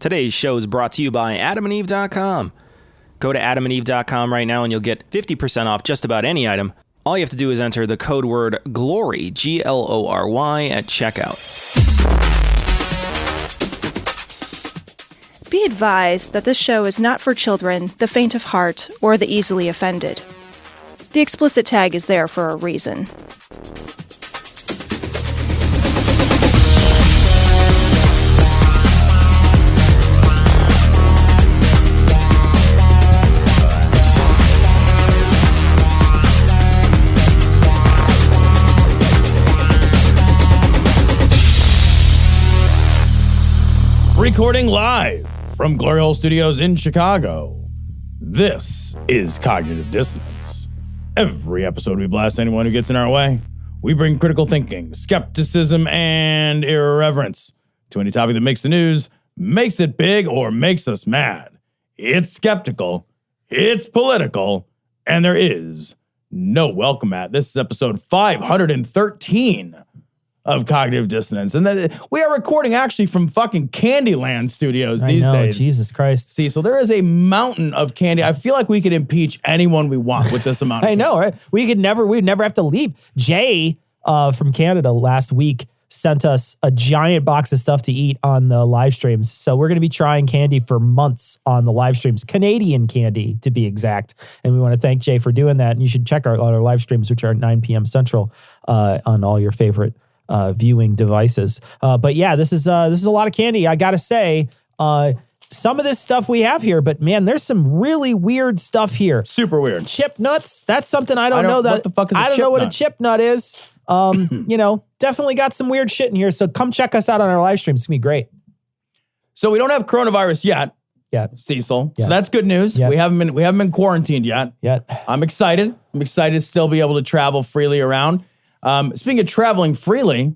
Today's show is brought to you by adamandeve.com. Go to adamandeve.com right now and you'll get 50% off just about any item. All you have to do is enter the code word GLORY, Glory, at checkout. Be advised that this show is not for children, the faint of heart, or the easily offended. The explicit tag is there for a reason. Recording live from Glory Hole Studios in Chicago, this is Cognitive Dissonance. Every episode we blast anyone who gets in our way. We bring critical thinking, skepticism, and irreverence to any topic that makes the news, makes it big, or makes us mad. It's skeptical, it's political, and there is no welcome mat. This is episode 513 of Cognitive Dissonance. And we are recording actually from fucking Candyland Studios these days. Jesus Christ. See, so there is a mountain of candy. I feel like we could impeach anyone we want with this amount of I know, right? We'd never have to leave. Jay from Canada last week sent us a giant box of stuff to eat on the live streams. So we're going to be trying candy for months on the live streams. Canadian candy, to be exact. And we want to thank Jay for doing that. And you should check out our live streams, which are at 9 p.m. Central on all your favorite viewing devices. But yeah, this is a lot of candy. I gotta say, some of this stuff we have here, but man, there's some really weird stuff here. Super weird. Chip nuts. That's something I don't know. What the fuck is I don't know what a chip nut is. Definitely got some weird shit in here. So come check us out on our live stream. It's gonna be great. So we don't have coronavirus yet. Cecil. Yeah. So that's good news. Yeah. We haven't been quarantined yet. I'm excited. I'm excited to still be able to travel freely around. Speaking of traveling freely,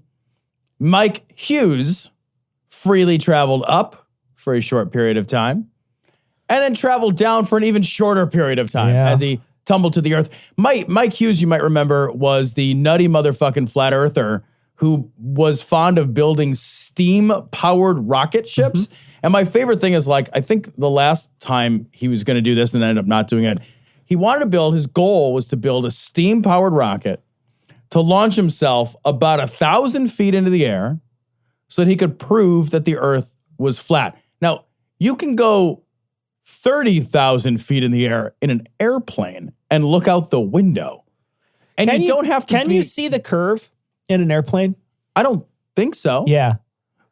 Mike Hughes freely traveled up for a short period of time and then traveled down for an even shorter period of time as he tumbled to the earth. Mike Hughes, you might remember, was the nutty motherfucking flat earther who was fond of building steam-powered rocket ships. Mm-hmm. And my favorite thing is, like, I think the last time he was going to do this and ended up not doing it, he wanted to build, his goal was to build a steam-powered rocket to launch himself about 1,000 feet into the air so that he could prove that the earth was flat. Now, you can go 30,000 feet in the air in an airplane and look out the window. And you don't have to Can you see the curve in an airplane? I don't think so. Yeah.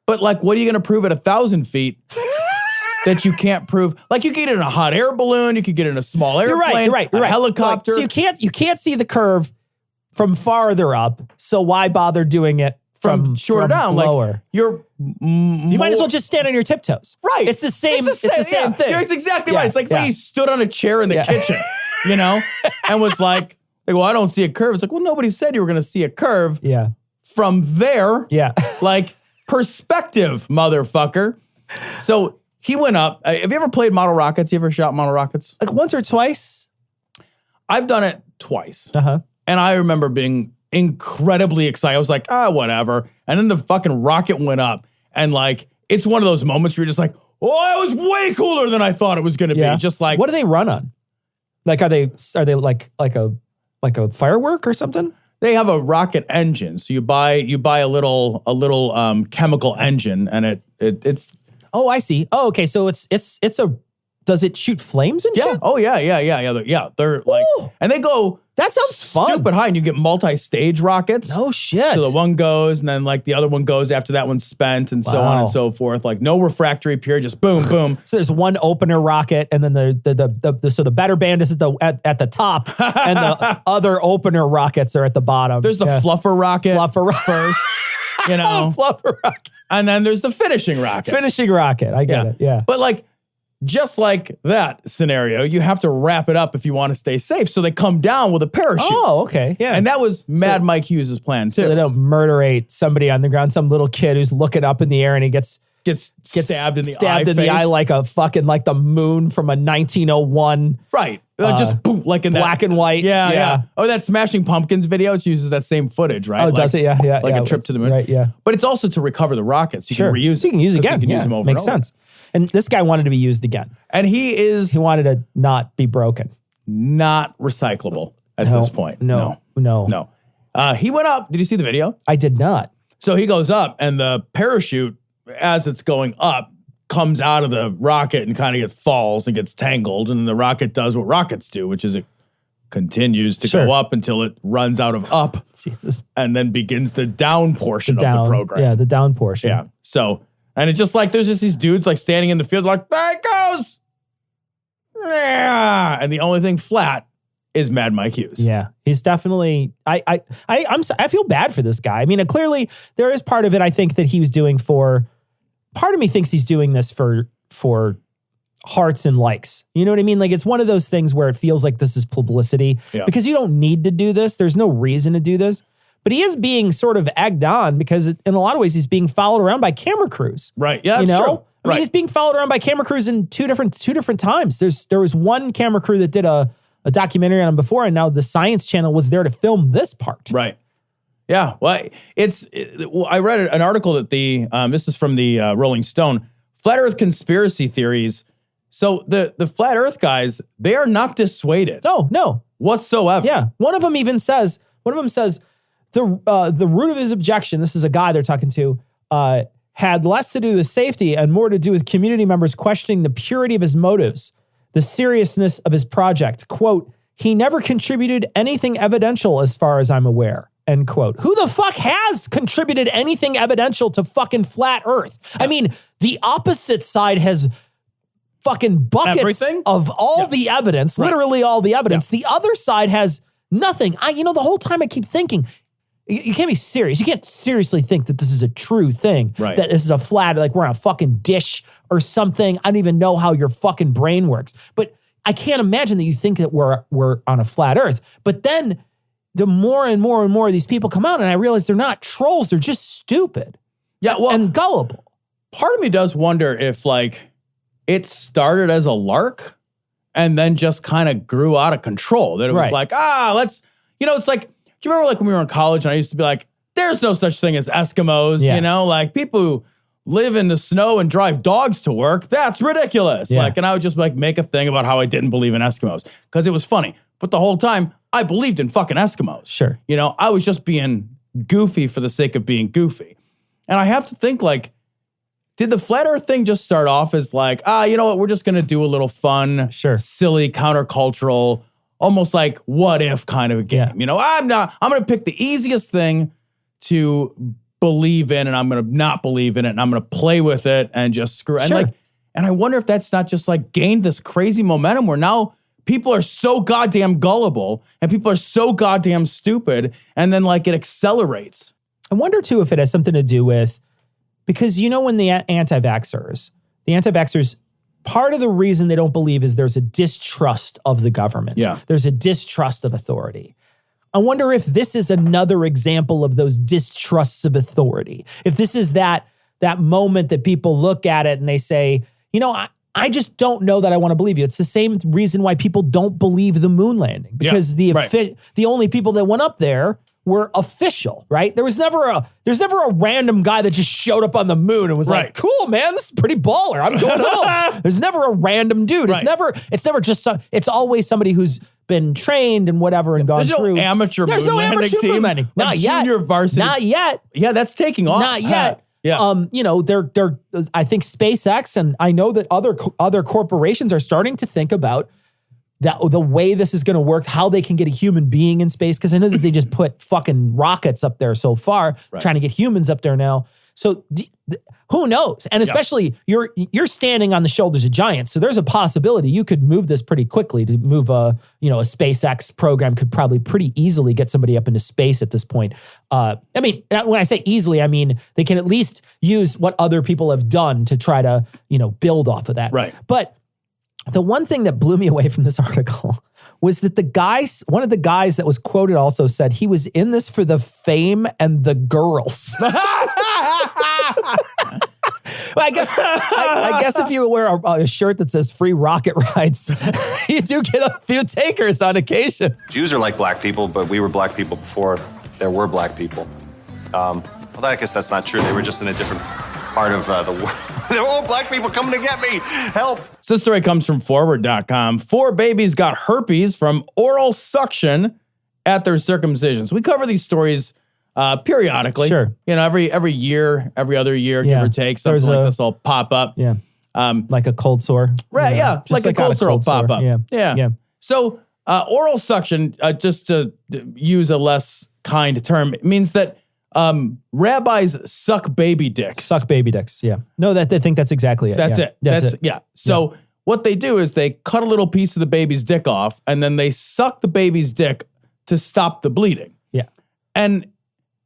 But like, what are you going to prove at 1,000 feet that you can't prove? Like, you could get it in a hot air balloon, you could get it in a small airplane, you're right. helicopter. So you can't see the curve from farther up, so why bother doing it from shorter down? Lower. Like, you might as well just stand on your tiptoes. Right. It's the same thing. It's exactly right. It's like he stood on a chair in the kitchen, and was like, well, I don't see a curve. It's like, well, nobody said you were going to see a curve. Yeah. From there. Yeah. Like, perspective, motherfucker. So he went up. Have you ever played model rockets? You ever shot model rockets? Like once or twice? I've done it twice. Uh-huh. And I remember being incredibly excited. I was like, whatever. And then the fucking rocket went up. And like, it's one of those moments where you're just like, oh, it was way cooler than I thought it was going to be. Just like, what do they run on? Like, are they like a firework or something? They have a rocket engine. So you buy a little chemical engine, and it's. Oh, I see. Oh, okay. So it's a. Does it shoot flames and shit? Oh yeah. They're like, and they go. That sounds fun. Stupid high, and you get multi-stage rockets. No shit. So the one goes, and then like the other one goes after that one's spent, and so on and so forth. Like no refractory period, just boom, boom. So there's one opener rocket, and then the better band is at the top, and the other opener rockets are at the bottom. There's the fluffer rocket first, fluffer rocket, and then there's the finishing rocket. I get it. Yeah, but like. Just like that scenario, you have to wrap it up if you want to stay safe. So they come down with a parachute. Oh, okay. Yeah. And that was Mad Mike Hughes' plan, too. So they don't murderate somebody on the ground, some little kid who's looking up in the air and he gets stabbed in the eye. Stabbed in the eye like a fucking, like the moon from a 1901. Right. Just boom, like in black and white. Yeah. Oh, that Smashing Pumpkins video, it uses that same footage, right? Oh, does it? Yeah. Like a trip to the moon. Right, yeah. But it's also to recover the rockets. You can reuse So you can use it again. You can use them over Makes and over. sense. And this guy wanted to be used again. And he wanted to not be broken. Not recyclable at this point. No. He went up. Did you see the video? I did not. So he goes up, and the parachute, as it's going up, comes out of the rocket and kind of falls and gets tangled. And the rocket does what rockets do, which is it continues to go up until it runs out of up. Jesus. And then begins the down portion of the program. Yeah, the down portion. Yeah. So, and it's just like, there's just these dudes like standing in the field like, there it goes. Yeah. And the only thing flat is Mad Mike Hughes. Yeah, he's definitely. I feel bad for this guy. I mean, clearly there is part of it. I think that he was doing for. Part of me thinks he's doing this for hearts and likes. You know what I mean? Like it's one of those things where it feels like this is publicity because you don't need to do this. There's no reason to do this. But he is being sort of egged on because in a lot of ways he's being followed around by camera crews. Right. Yeah, that's true. I mean, he's being followed around by camera crews in two different times. There was one camera crew that did a documentary on him before, and now the Science Channel was there to film this part. Right. Yeah. Well, I read an article that this is from the Rolling Stone, Flat Earth conspiracy theories. So the Flat Earth guys, they are not dissuaded. No. Whatsoever. Yeah. One of them says the root of his objection, this is a guy they're talking to, had less to do with safety and more to do with community members questioning the purity of his motives, the seriousness of his project. Quote, he never contributed anything evidential as far as I'm aware. End quote. Who the fuck has contributed anything evidential to fucking flat Earth? I mean, the opposite side has fucking buckets of all the evidence, literally all the evidence. The other side has nothing. The whole time I keep thinking, you can't be serious. You can't seriously think that this is a true thing. Right. That this is a flat, like we're on a fucking dish or something. I don't even know how your fucking brain works. But I can't imagine that you think that we're on a flat Earth. But then the more and more and more of these people come out, and I realize they're not trolls. They're just stupid. Yeah, well, and gullible. Part of me does wonder if it started as a lark and then just kind of grew out of control. That it was like, let's, it's like, do you remember when we were in college and I used to be like, there's no such thing as Eskimos, people who live in the snow and drive dogs to work. That's ridiculous. Yeah. And I would just make a thing about how I didn't believe in Eskimos because it was funny. But the whole time I believed in fucking Eskimos. Sure. I was just being goofy for the sake of being goofy. And I have to think did the flat earth thing just start off as you know what, we're just going to do a little fun, silly, countercultural, almost like what if kind of a game. Yeah. I'm going to pick the easiest thing to believe in and I'm going to not believe in it and I'm going to play with it and just screw. Sure. And I wonder if that's not just gained this crazy momentum where now people are so goddamn gullible and people are so goddamn stupid and then it accelerates. I wonder too if it has something to do with, because when the anti-vaxxers, part of the reason they don't believe is there's a distrust of the government. Yeah. There's a distrust of authority. I wonder if this is another example of those distrusts of authority. If this is that moment that people look at it and they say, I just don't know that I want to believe you. It's the same reason why people don't believe the moon landing, because the only people that went up there were official, right? There's never a random guy that just showed up on the moon and was like, cool, man, this is pretty baller. I'm going home. There's never a random dude. It's never just, it's always somebody who's been trained and whatever and gone through. There's no amateur moon landing. Not yet. Junior varsity. Not yet. Yeah, that's taking off. Not yet. Yeah. They're I think SpaceX, and I know that other corporations are starting to think about that the way this is going to work, how they can get a human being in space, because I know that they just put fucking rockets up there so far, trying to get humans up there now. So who knows? And especially you're standing on the shoulders of giants, so there's a possibility you could move this pretty quickly. To move a SpaceX program could probably pretty easily get somebody up into space at this point. I mean, when I say easily, I mean they can at least use what other people have done to try to build off of that. Right. But the one thing that blew me away from this article was that one of the guys that was quoted also said he was in this for the fame and the girls. Well, I guess if you wear a shirt that says free rocket rides, you do get a few takers on occasion. Jews are like black people, but we were black people before there were black people. Well, I guess that's not true. They were just in a different part of the world. Oh, black people coming to get me. Help. So this story comes from forward.com. 4 babies got herpes from oral suction at their circumcisions. We cover these stories periodically. Sure. Every year, every other year, give or take, something like this will pop up. Yeah. Like a cold sore. Right, yeah. Like a cold sore will pop up. Yeah. So oral suction, just to use a less kind term, means that rabbis suck baby dicks. Suck baby dicks, yeah. No, I think that's exactly it. That's yeah. it. That's it. Yeah. So what they do is they cut a little piece of the baby's dick off, and then they suck the baby's dick to stop the bleeding. Yeah. And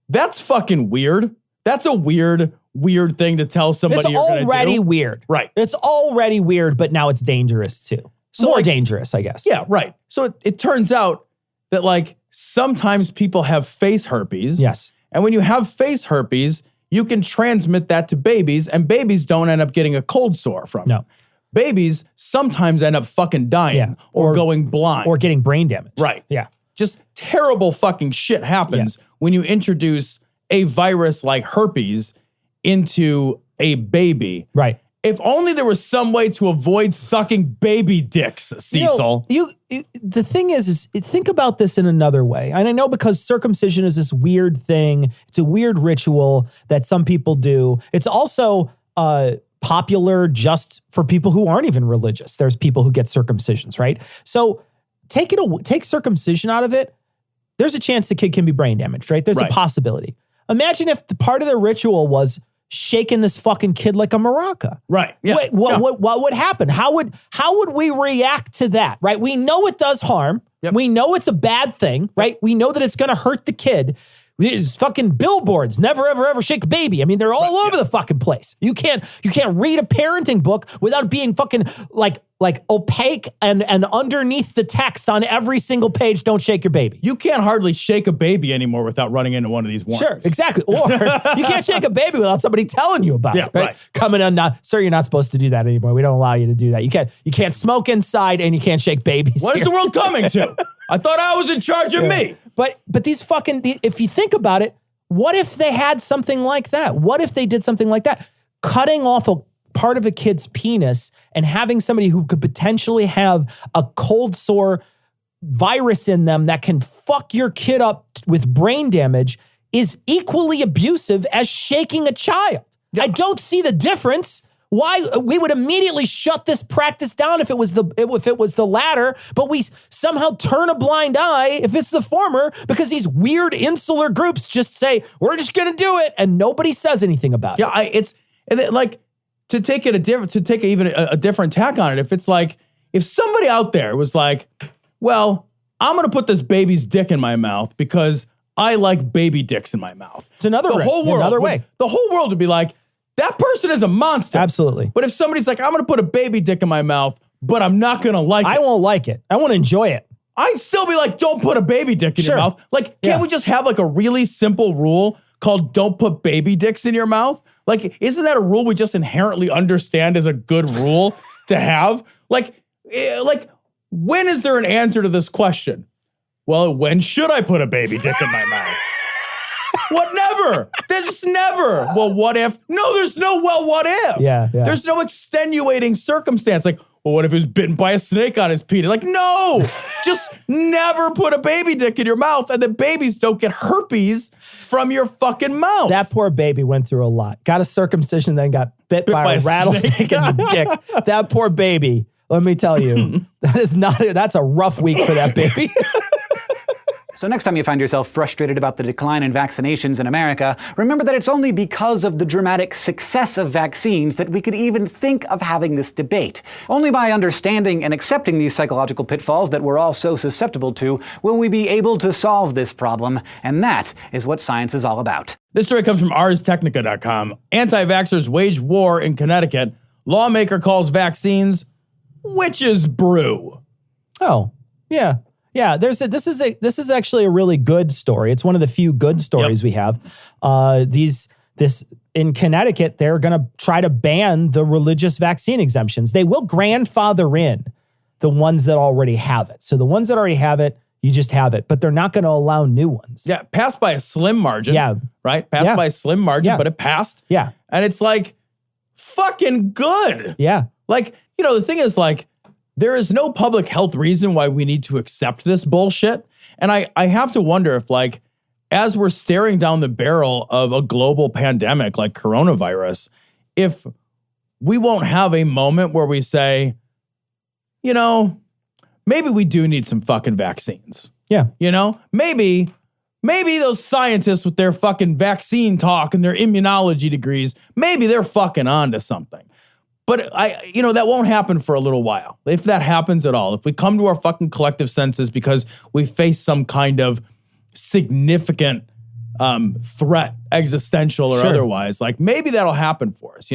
that's fucking weird. That's a weird thing to tell somebody you're going to do. It's already weird. Right. It's already weird, but now it's dangerous too. So more dangerous, I guess. Yeah, right. So it turns out that like sometimes people have face herpes. Yes. And when you have face herpes, you can transmit that to babies, and babies don't end up getting a cold sore from it. Babies sometimes end up fucking dying or going blind. Or getting brain damage. Right. Yeah. Just terrible fucking shit happens when you introduce a virus like herpes into a baby. Right. If only there was some way to avoid sucking baby dicks, Cecil. The thing is think about this in another way. And I know because circumcision is this weird thing. It's a weird ritual that some people do. It's also popular just for people who aren't even religious. There's people who get circumcisions, right? So take circumcision out of it. There's a chance the kid can be brain damaged, right? There's a possibility. Imagine if the part of the ritual was shaking this fucking kid like a maraca. Right. Yeah. What would happen? How would we react to that? Right. We know it does harm. Yep. We know it's a bad thing. Right. We know that it's going to hurt the kid. There's fucking billboards. Never, ever, ever shake a baby. I mean, they're all over the fucking place. You can't read a parenting book without being fucking like opaque and underneath the text on every single page. Don't shake your baby. You can't hardly shake a baby anymore without running into one of these warnings. Sure, exactly. Or you can't shake a baby without somebody telling you about it. Right. Coming on, sir, you're not supposed to do that anymore. We don't allow you to do that. You can't smoke inside, and you can't shake babies. What is the world coming to? I thought I was in charge of me. But these fucking, if you think about it, what if they had something like that? What if they did something like that? Cutting off a part of a kid's penis and having somebody who could potentially have a cold sore virus in them that can fuck your kid up with brain damage is equally abusive as shaking a child. I don't see the difference. Why we would immediately shut this practice down if it was the latter, but we somehow turn a blind eye if it's the former because these weird insular groups just say we're just going to do it and nobody says anything about it. Yeah, it's like to take a different tack on it. If it's like if somebody out there was like, well, I'm going to put this baby's dick in my mouth because I like baby dicks in my mouth. It's another way. The whole world would be like, that person is a monster. Absolutely. But if somebody's like, I'm going to put a baby dick in my mouth, but I'm not going to like it. I won't like it. I won't enjoy it. I'd still be like, don't put a baby dick in your mouth. Like, can't we just have like a really simple rule called don't put baby dicks in your mouth? Like, isn't that a rule we just inherently understand as a good rule to have? Like, when is there an answer to this question? Well, when should I put a baby dick in my mouth? What, never? There's never. Well, what if? No, there's no what if. Yeah. There's no extenuating circumstance. Like, well, what if he was bitten by a snake on his penis? Like, no, just never put a baby dick in your mouth and the babies don't get herpes from your fucking mouth. That poor baby went through a lot. Got a circumcision, then got bit by a rattlesnake in the dick. That poor baby, let me tell you, that's a rough week for that baby. So next time you find yourself frustrated about the decline in vaccinations in America, remember that it's only because of the dramatic success of vaccines that we could even think of having this debate. Only by understanding and accepting these psychological pitfalls that we're all so susceptible to will we be able to solve this problem, and that is what science is all about. This story comes from arstechnica.com. Anti-vaxxers wage war in Connecticut. Lawmaker calls vaccines witch's brew. Oh, yeah. Yeah, this is actually a really good story. It's one of the few good stories we have. In Connecticut, they're going to try to ban the religious vaccine exemptions. They will grandfather in the ones that already have it. So the ones that already have it, you just have it, but they're not going to allow new ones. Yeah, passed by a slim margin. Yeah. Right? Passed by a slim margin, but it passed. Yeah. And it's like, fucking good. Yeah. Like, the thing is, like, there is no public health reason why we need to accept this bullshit. And I have to wonder if, like, as we're staring down the barrel of a global pandemic like coronavirus, if we won't have a moment where we say, maybe we do need some fucking vaccines. Yeah. Maybe those scientists with their fucking vaccine talk and their immunology degrees, maybe they're fucking onto something. But that won't happen for a little while. If that happens at all, if we come to our fucking collective senses because we face some kind of significant threat, existential or otherwise, like maybe that'll happen for us.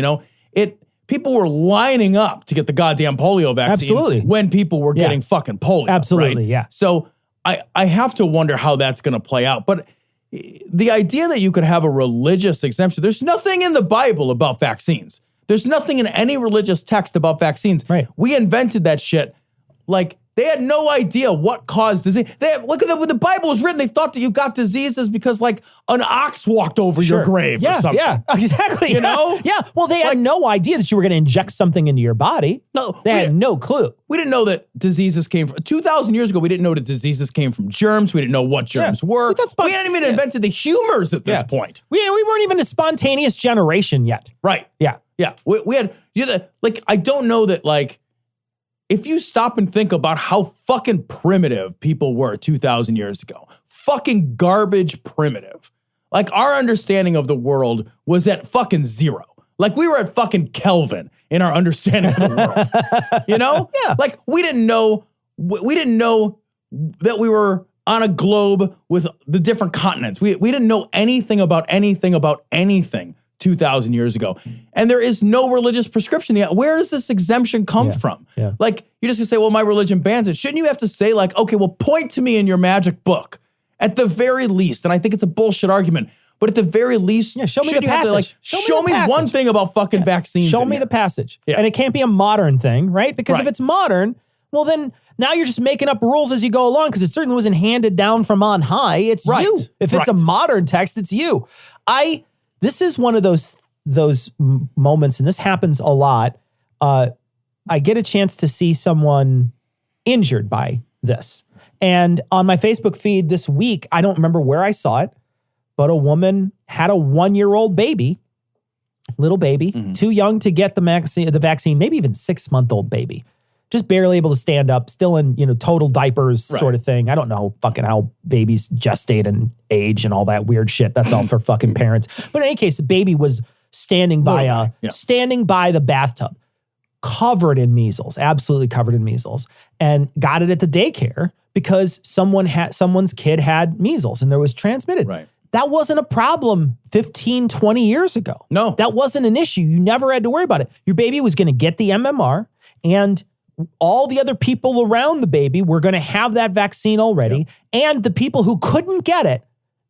People were lining up to get the goddamn polio vaccine when people were getting fucking polio. Absolutely, right? yeah. So I have to wonder how that's going to play out. But the idea that you could have a religious exemption, there's nothing in the Bible about vaccines. There's nothing in any religious text about vaccines. Right. We invented that shit. Like, they had no idea what caused disease. Look at when the Bible was written, they thought that you got diseases because, like, an ox walked over your grave or something. Yeah, exactly. Yeah. Well, they had no idea that you were going to inject something into your body. No, they had no clue. We didn't know that diseases came from 2,000 years ago. We didn't know that diseases came from germs. We didn't know what germs were. We hadn't even invented the humors at this point. We weren't even a spontaneous generation yet. Right. Yeah. Yeah. We had, I don't know that, like, if you stop and think about how fucking primitive people were 2,000 years ago, fucking garbage primitive. Like, our understanding of the world was at fucking zero. Like, we were at fucking Kelvin in our understanding of the world. Yeah. Like, we didn't know that we were on a globe with the different continents. We didn't know anything about anything 2,000 years ago. And there is no religious prescription yet. Where does this exemption come from? Yeah. Like, you just say, well, my religion bans it. Shouldn't you have to say, like, okay, well, point to me in your magic book at the very least. And I think it's a bullshit argument, but at the very least, show me the passage. Show me one thing about fucking vaccines. Show me the passage. Yeah. And it can't be a modern thing, right? Because if it's modern, well, then now you're just making up rules as you go along, because it certainly wasn't handed down from on high. It's you. If it's a modern text, it's you. This is one of those moments, and this happens a lot. I get a chance to see someone injured by this. And on my Facebook feed this week, I don't remember where I saw it, but a woman had a 1-year-old baby, little baby, too young to get the vaccine, maybe even 6-month-old baby. Just barely able to stand up, still in, total diapers sort of thing. I don't know fucking how babies gestate and age and all that weird shit. That's all for fucking parents. But in any case, the baby was standing by the bathtub, covered in measles, absolutely covered in measles, and got it at the daycare because someone's kid had measles and there was transmitted. Right. That wasn't a problem 15, 20 years ago. No. That wasn't an issue. You never had to worry about it. Your baby was going to get the MMR, and all the other people around the baby were going to have that vaccine already. Yep. And the people who couldn't get it,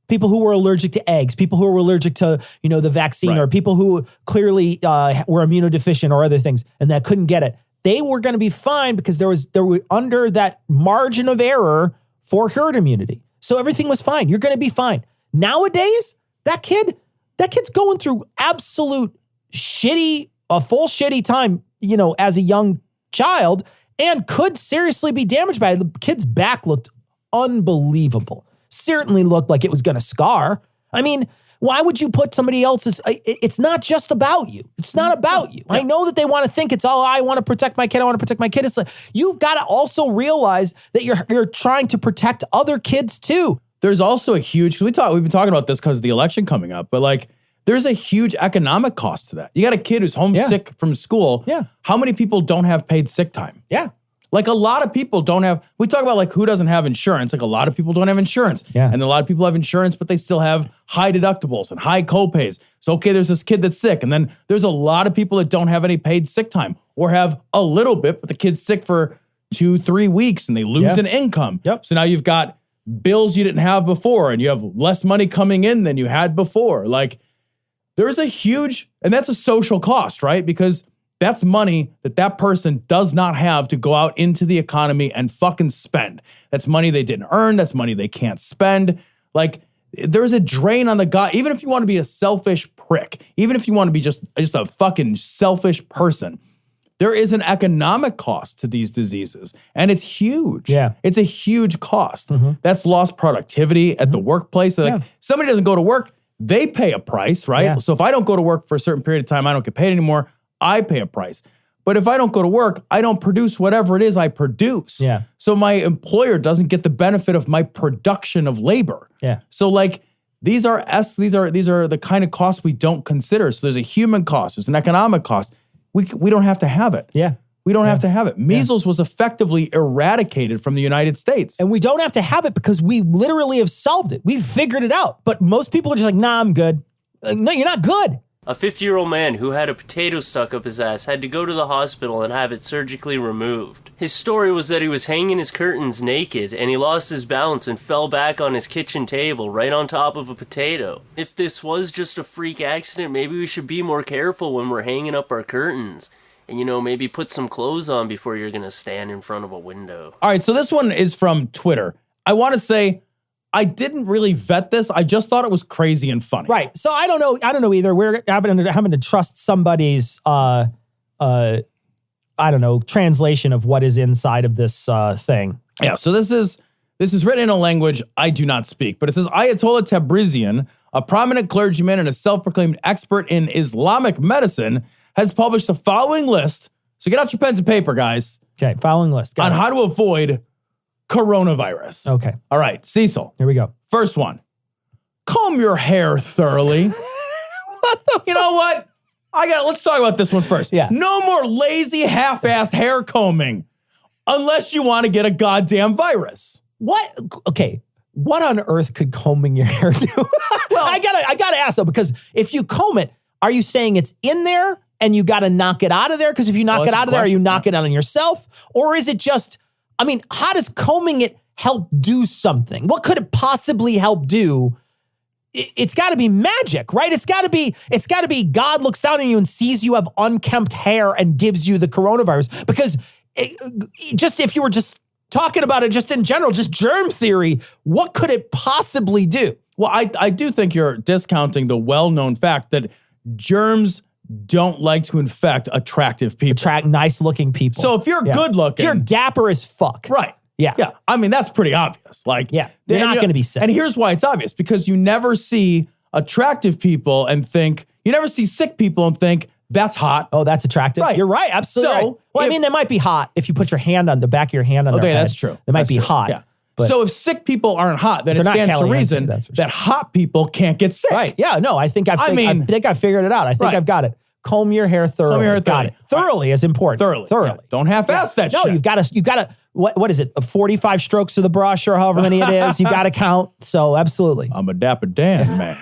people who were allergic to eggs, people who were allergic to, the vaccine, or people who clearly were immunodeficient or other things and that couldn't get it, they were going to be fine because they were under that margin of error for herd immunity. So everything was fine. You're going to be fine. Nowadays, that kid's going through absolute a full shitty time, as a young child, and could seriously be damaged by it. The kid's back looked unbelievable. Certainly looked like it was going to scar. I mean, why would you put somebody else's? It's not just about you. It's not about you. Yeah. I know that they want to think it's all, I want to protect my kid. I want to protect my kid. It's like, you've got to also realize that you're trying to protect other kids too. There's also a huge, we've been talking about this because of the election coming up, but like, there's a huge economic cost to that. You got a kid who's homesick from school. Yeah. How many people don't have paid sick time? Yeah. Like, a lot of people don't have, we talk about like who doesn't have insurance. Like, a lot of people don't have insurance. Yeah. And a lot of people have insurance, but they still have high deductibles and high copays. So, okay, there's this kid that's sick. And then there's a lot of people that don't have any paid sick time or have a little bit, but the kid's sick for 2-3 weeks and they lose an income. Yep. So now you've got bills you didn't have before and you have less money coming in than you had before. Like, there's a huge, and that's a social cost, right? Because that's money that person does not have to go out into the economy and fucking spend. That's money they didn't earn. That's money they can't spend. Like, there's a drain on the gut. Even if you want to be a selfish prick, even if you want to be just a fucking selfish person, there is an economic cost to these diseases, and it's huge. Yeah. It's a huge cost. That's lost productivity at the workplace. Like, somebody doesn't go to work, they pay a price, right? Yeah. So if I don't go to work for a certain period of time, I don't get paid anymore, I pay a price. But if I don't go to work, I don't produce whatever it is I produce. Yeah. So my employer doesn't get the benefit of my production of labor. Yeah. So like, these are the kind of costs we don't consider. So there's a human cost, there's an economic cost. We don't have to have it. Yeah. We don't have to have it. Measles was effectively eradicated from the United States. And we don't have to have it because we literally have solved it. We've figured it out. But most people are just like, nah, I'm good. No, you're not good. A 50-year-old man who had a potato stuck up his ass had to go to the hospital and have it surgically removed. His story was that he was hanging his curtains naked and he lost his balance and fell back on his kitchen table right on top of a potato. If this was just a freak accident, maybe we should be more careful when we're hanging up our curtains. And, maybe put some clothes on before you're going to stand in front of a window. All right, so this one is from Twitter. I want to say, I didn't really vet this. I just thought it was crazy and funny. Right. So I don't know either. We're having to trust somebody's, translation of what is inside of this thing. Yeah, so this is written in a language I do not speak, but it says, Ayatollah Tabrizian, a prominent clergyman and a self-proclaimed expert in Islamic medicine, has published the following list. So get out your pens and paper, guys. Okay, following list. On how to avoid coronavirus. Okay. All right, Cecil. Here we go. First one. Comb your hair thoroughly. You know what? Let's talk about this one first. Yeah. No more lazy, half-assed hair combing unless you want to get a goddamn virus. What? Okay. What on earth could combing your hair do? Well, I gotta ask though, because if you comb it, are you saying it's in there and you got to knock it out of there? Because if you knock it out of there, are you knock it out on yourself? Or is it just, how does combing it help do something? What could it possibly help do? It's got to be magic, right? It's got to be God looks down on you and sees you have unkempt hair and gives you the coronavirus. Because if you were just talking about it just in general, just germ theory, what could it possibly do? Well, I do think you're discounting the well-known fact that germs don't like to infect attractive people. Attract nice-looking people. So if you're good-looking... If you're dapper as fuck. Right. Yeah. Yeah. That's pretty obvious. Like, yeah, you're not going to be sick. And here's why it's obvious. Because you never see attractive people and think... You never see sick people and think, that's hot. Oh, that's attractive. Right. You're right. Absolutely. So, right. Well, they might be hot if you put your hand on the back of your hand on their head. That's true. They might be hot. Yeah. But so if sick people aren't hot, then it stands to reason that hot people can't get sick. Right. Yeah. No, I think I figured it out. I think I've got it. Comb your hair thoroughly. Comb your hair got it. Thoroughly is important. Thoroughly. Yeah. Don't half-ass that shit. No, you've got to, what is it? 45 strokes of the brush or however many it is. You got to count. So absolutely. I'm a Dapper Dan, man.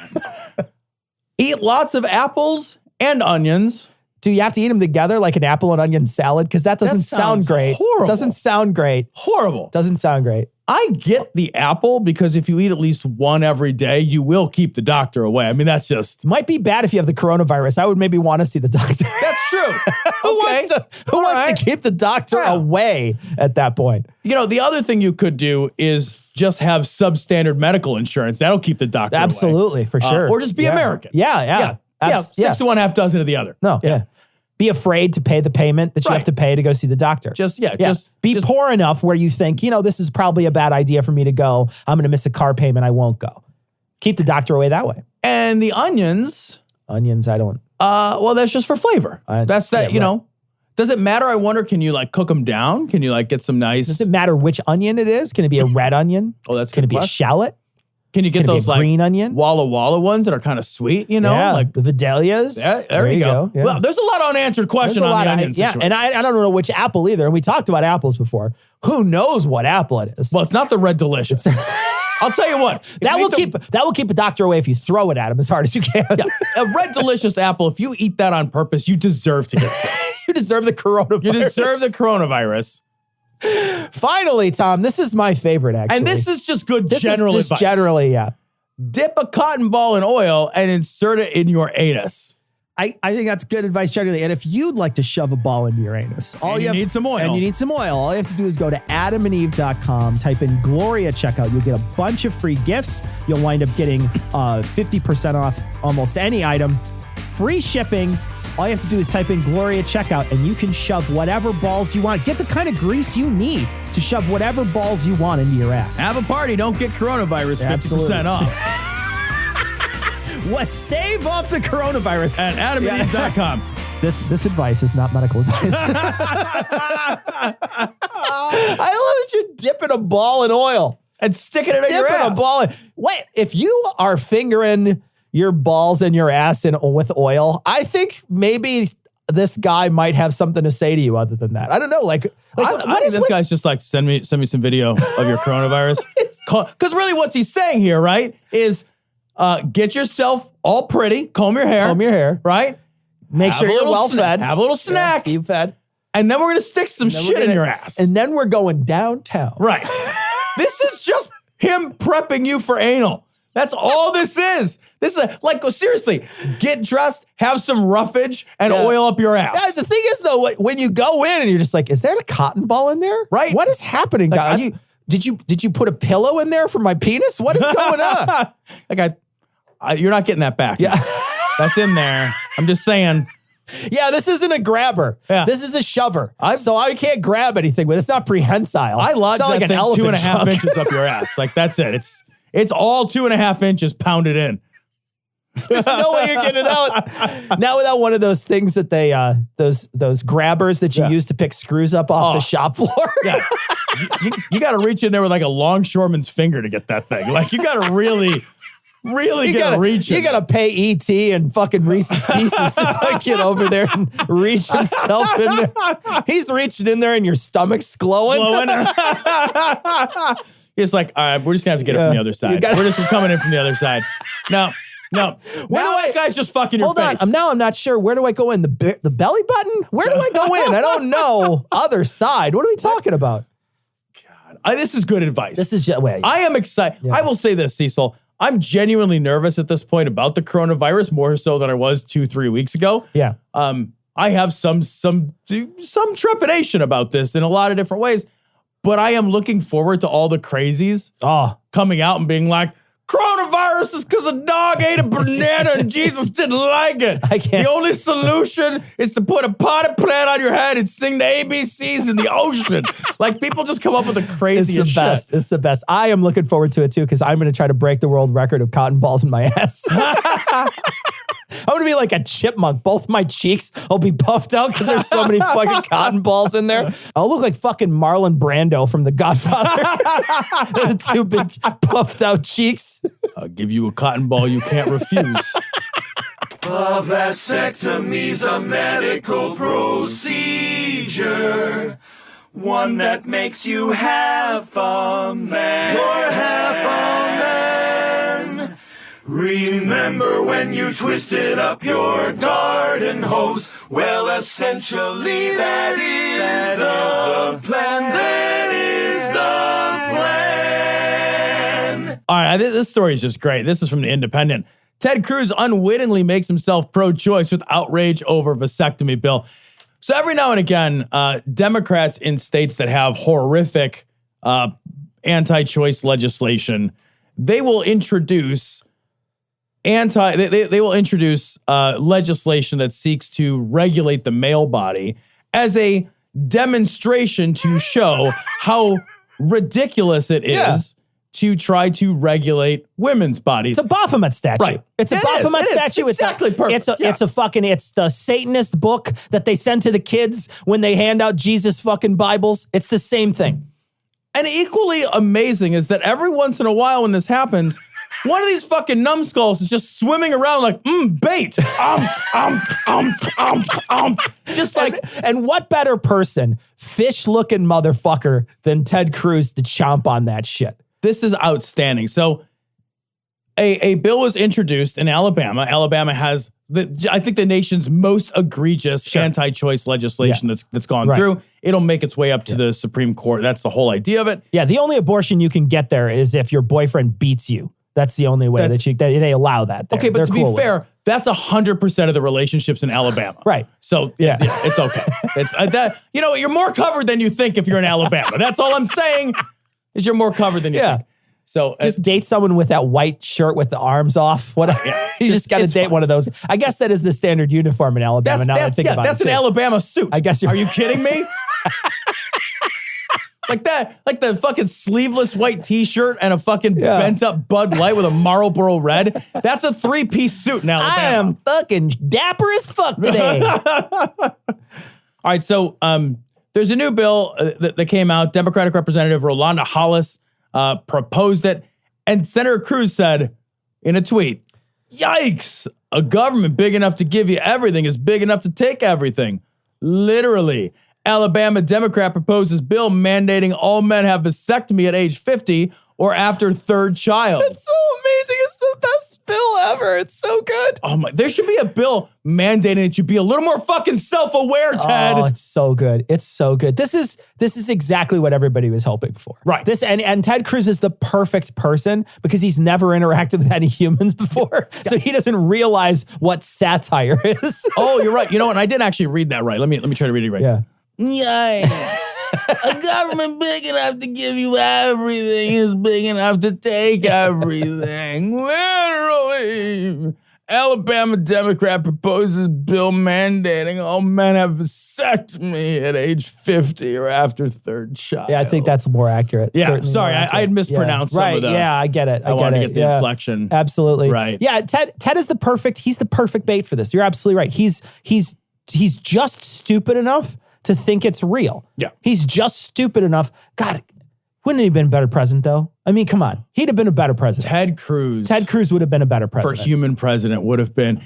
Eat lots of apples and onions. Do you have to eat them together like an apple and onion salad? Because that doesn't sound great. Horrible. Doesn't sound great. Horrible. Doesn't sound great. I get the apple because if you eat at least one every day, you will keep the doctor away. That's just... Might be bad if you have the coronavirus. I would maybe want to see the doctor. That's true. Who wants to keep the doctor away at that point? The other thing you could do is just have substandard medical insurance. That'll keep the doctor away. Absolutely, for sure. Or just be American. Yeah. 6 to 1, half dozen of the other. No, yeah. Be afraid to pay the payment that you have to pay to go see the doctor. Just be poor enough where you think, this is probably a bad idea for me to go. I'm going to miss a car payment. I won't go. Keep the doctor away that way. And the onions. Onions, I don't. Well, that's just for flavor. Does it matter? I wonder, can you cook them down? Can you get some nice. Does it matter which onion it is? Can it be a red onion? Oh, that's Can it be a shallot? Can you get those green onion? Walla Walla ones that are kind of sweet, Yeah, the Vidalias. Yeah, there you go. Yeah. Well, there's a lot of unanswered questions on the onion situation. And I don't know which apple either. And we talked about apples before. Who knows what apple it is? Well, it's not the Red Delicious. I'll tell you what. That will keep a doctor away if you throw it at him as hard as you can. Yeah, a Red Delicious apple, if you eat that on purpose, you deserve to get sick. You deserve the coronavirus. You deserve the coronavirus. Finally, Tom, this is my favorite, actually. And this is just good this general is just advice. Generally, yeah. Dip a cotton ball in oil and insert it in your anus. I think that's good advice generally. And if you'd like to shove a ball into your anus, you need some oil. And you need some oil. All you have to do is go to adamandeve.com, type in Glory at checkout. You'll get a bunch of free gifts. you'll wind up getting 50% off almost any item. Free shipping. All you have to do is type in Glory at checkout and you can shove whatever balls you want. Get the kind of grease you need to shove whatever balls you want into your ass. Have a party. Don't get coronavirus 50% off. Well, stave off the coronavirus. At adamandeve.com. This advice is not medical advice. I love that you're dipping a ball in oil and sticking it in your ass. A ball. Wait, if you are fingering your balls and your ass with oil, I think maybe this guy might have something to say to you other than that. I don't know. I think this guy's just like, send me some video of your coronavirus. Because really what he's saying here, right, is get yourself all pretty, comb your hair. Right? Make sure you're well fed. Have a little snack. Be fed. And then we're going to stick some shit in your ass. And then we're going downtown. Right. This is just him prepping you for anal. That's all this is. This is seriously, get dressed, have some roughage, and oil up your ass. Yeah, the thing is, though, when you go in and you're just like, is there a cotton ball in there? Right. What is happening, guy? Did you put a pillow in there for my penis? What is going on? You're not getting that back. Yeah. That's in there. I'm just saying. Yeah, this isn't a grabber. Yeah. This is a shover. So I can't grab anything with it. It's not prehensile. I lodged that like thing 2.5 inches up your ass. Like, that's it. It's all 2.5 inches pounded in. There's no way you're getting it out. Not without one of those things that they, those grabbers that you use to pick screws up off the shop floor. Yeah. You got to reach in there with like a longshoreman's finger to get that thing. Like, you got to really reach. You got to pay E.T. and fucking Reese's Pieces to get over there and reach himself in there. He's reaching in there and your stomach's glowing. It's like, all right, we're just going to have to get it from the other side. We're coming in from the other side. No. That guy's just fucking your face. I'm not sure. Where do I go in? The belly button? Where do I go in? I don't know. Other side. What are we talking about? God, this is good advice. This is I am excited. Yeah. I will say this, Cecil. I'm genuinely nervous at this point about the coronavirus, more so than I was 2-3 weeks ago. Yeah. I have some trepidation about this in a lot of different ways, but I am looking forward to all the crazies coming out and being like, coronavirus is because a dog ate a banana and Jesus didn't like it. The only solution is to put a potted plant on your head and sing the ABCs in the ocean. Like, people just come up with the craziest shit. It's the best. I am looking forward to it too, because I'm going to try to break the world record of cotton balls in my ass. I'm going to be like a chipmunk. Both my cheeks will be puffed out because there's so many fucking cotton balls in there. I'll look like fucking Marlon Brando from The Godfather. The two big puffed out cheeks. I'll give you a cotton ball you can't refuse. A vasectomy's a medical procedure, one that makes you half a man. You're half a man. Remember when you twisted up your garden hose? Well, essentially that is the plan. That is the plan. All right, this story is just great. This is from The Independent. Ted Cruz unwittingly makes himself pro-choice with outrage over vasectomy bill. So every now and again, Democrats in states that have horrific anti-choice legislation, they will introduce legislation that seeks to regulate the male body as a demonstration to show how ridiculous it is to try to regulate women's bodies. It's a Baphomet statue. Right. It's a Baphomet statue. It's exactly perfect. It's the Satanist book that they send to the kids when they hand out Jesus fucking Bibles. It's the same thing. And equally amazing is that every once in a while when this happens, one of these fucking numbskulls is just swimming around like, bait. Just like, and what better person, fish-looking motherfucker, than Ted Cruz to chomp on that shit? This is outstanding. So a bill was introduced in Alabama. Alabama has, I think, the nation's most egregious anti-choice legislation that's gone through. It'll make its way up to the Supreme Court. That's the whole idea of it. Yeah, the only abortion you can get there is if your boyfriend beats you. That's the only way that they allow that there. Okay, but to be fair, that's 100% of the relationships in Alabama. Right. So yeah, it's okay. It's that, you're more covered than you think if you're in Alabama. That's all I'm saying, is you're more covered than you think. So just date someone with that white shirt with the arms off. What? You just got to date one of those. I guess that is the standard uniform in Alabama. That's an Alabama suit. I guess Are you kidding me? Like the fucking sleeveless white T-shirt and a fucking bent up Bud Light with a Marlboro Red. That's a 3-piece suit now. I am fucking dapper as fuck today. All right, so there's a new bill that came out. Democratic Representative Rolanda Hollis proposed it, and Senator Cruz said in a tweet, "Yikes! A government big enough to give you everything is big enough to take everything. Literally." Alabama Democrat proposes bill mandating all men have vasectomy at age 50 or after third child. It's so amazing. It's the best bill ever. It's so good. Oh my, there should be a bill mandating that you be a little more fucking self-aware, Ted. Oh, it's so good. It's so good. This is exactly what everybody was hoping for. Right. And Ted Cruz is the perfect person because he's never interacted with any humans before. So he doesn't realize what satire is. Oh, you're right. You know what? I didn't actually read that right. Let me try to read it right. Yeah. Yikes. A government big enough to give you everything is big enough to take everything. Literally. Alabama Democrat proposes bill mandating all men have vasectomy at age 50 or after third child. Yeah, I think that's more accurate. Yeah, Certainly sorry, more accurate. I had mispronounced some of them. Yeah, I get it. I wanted to get the inflection. Absolutely. Right. Yeah, Ted is the perfect bait for this. You're absolutely right. He's just stupid enough to think it's real. Yeah. He's just stupid enough. God, wouldn't he have been a better president, though? I mean, come on. He'd have been a better president. Ted Cruz would have been a better president. For human president would have been.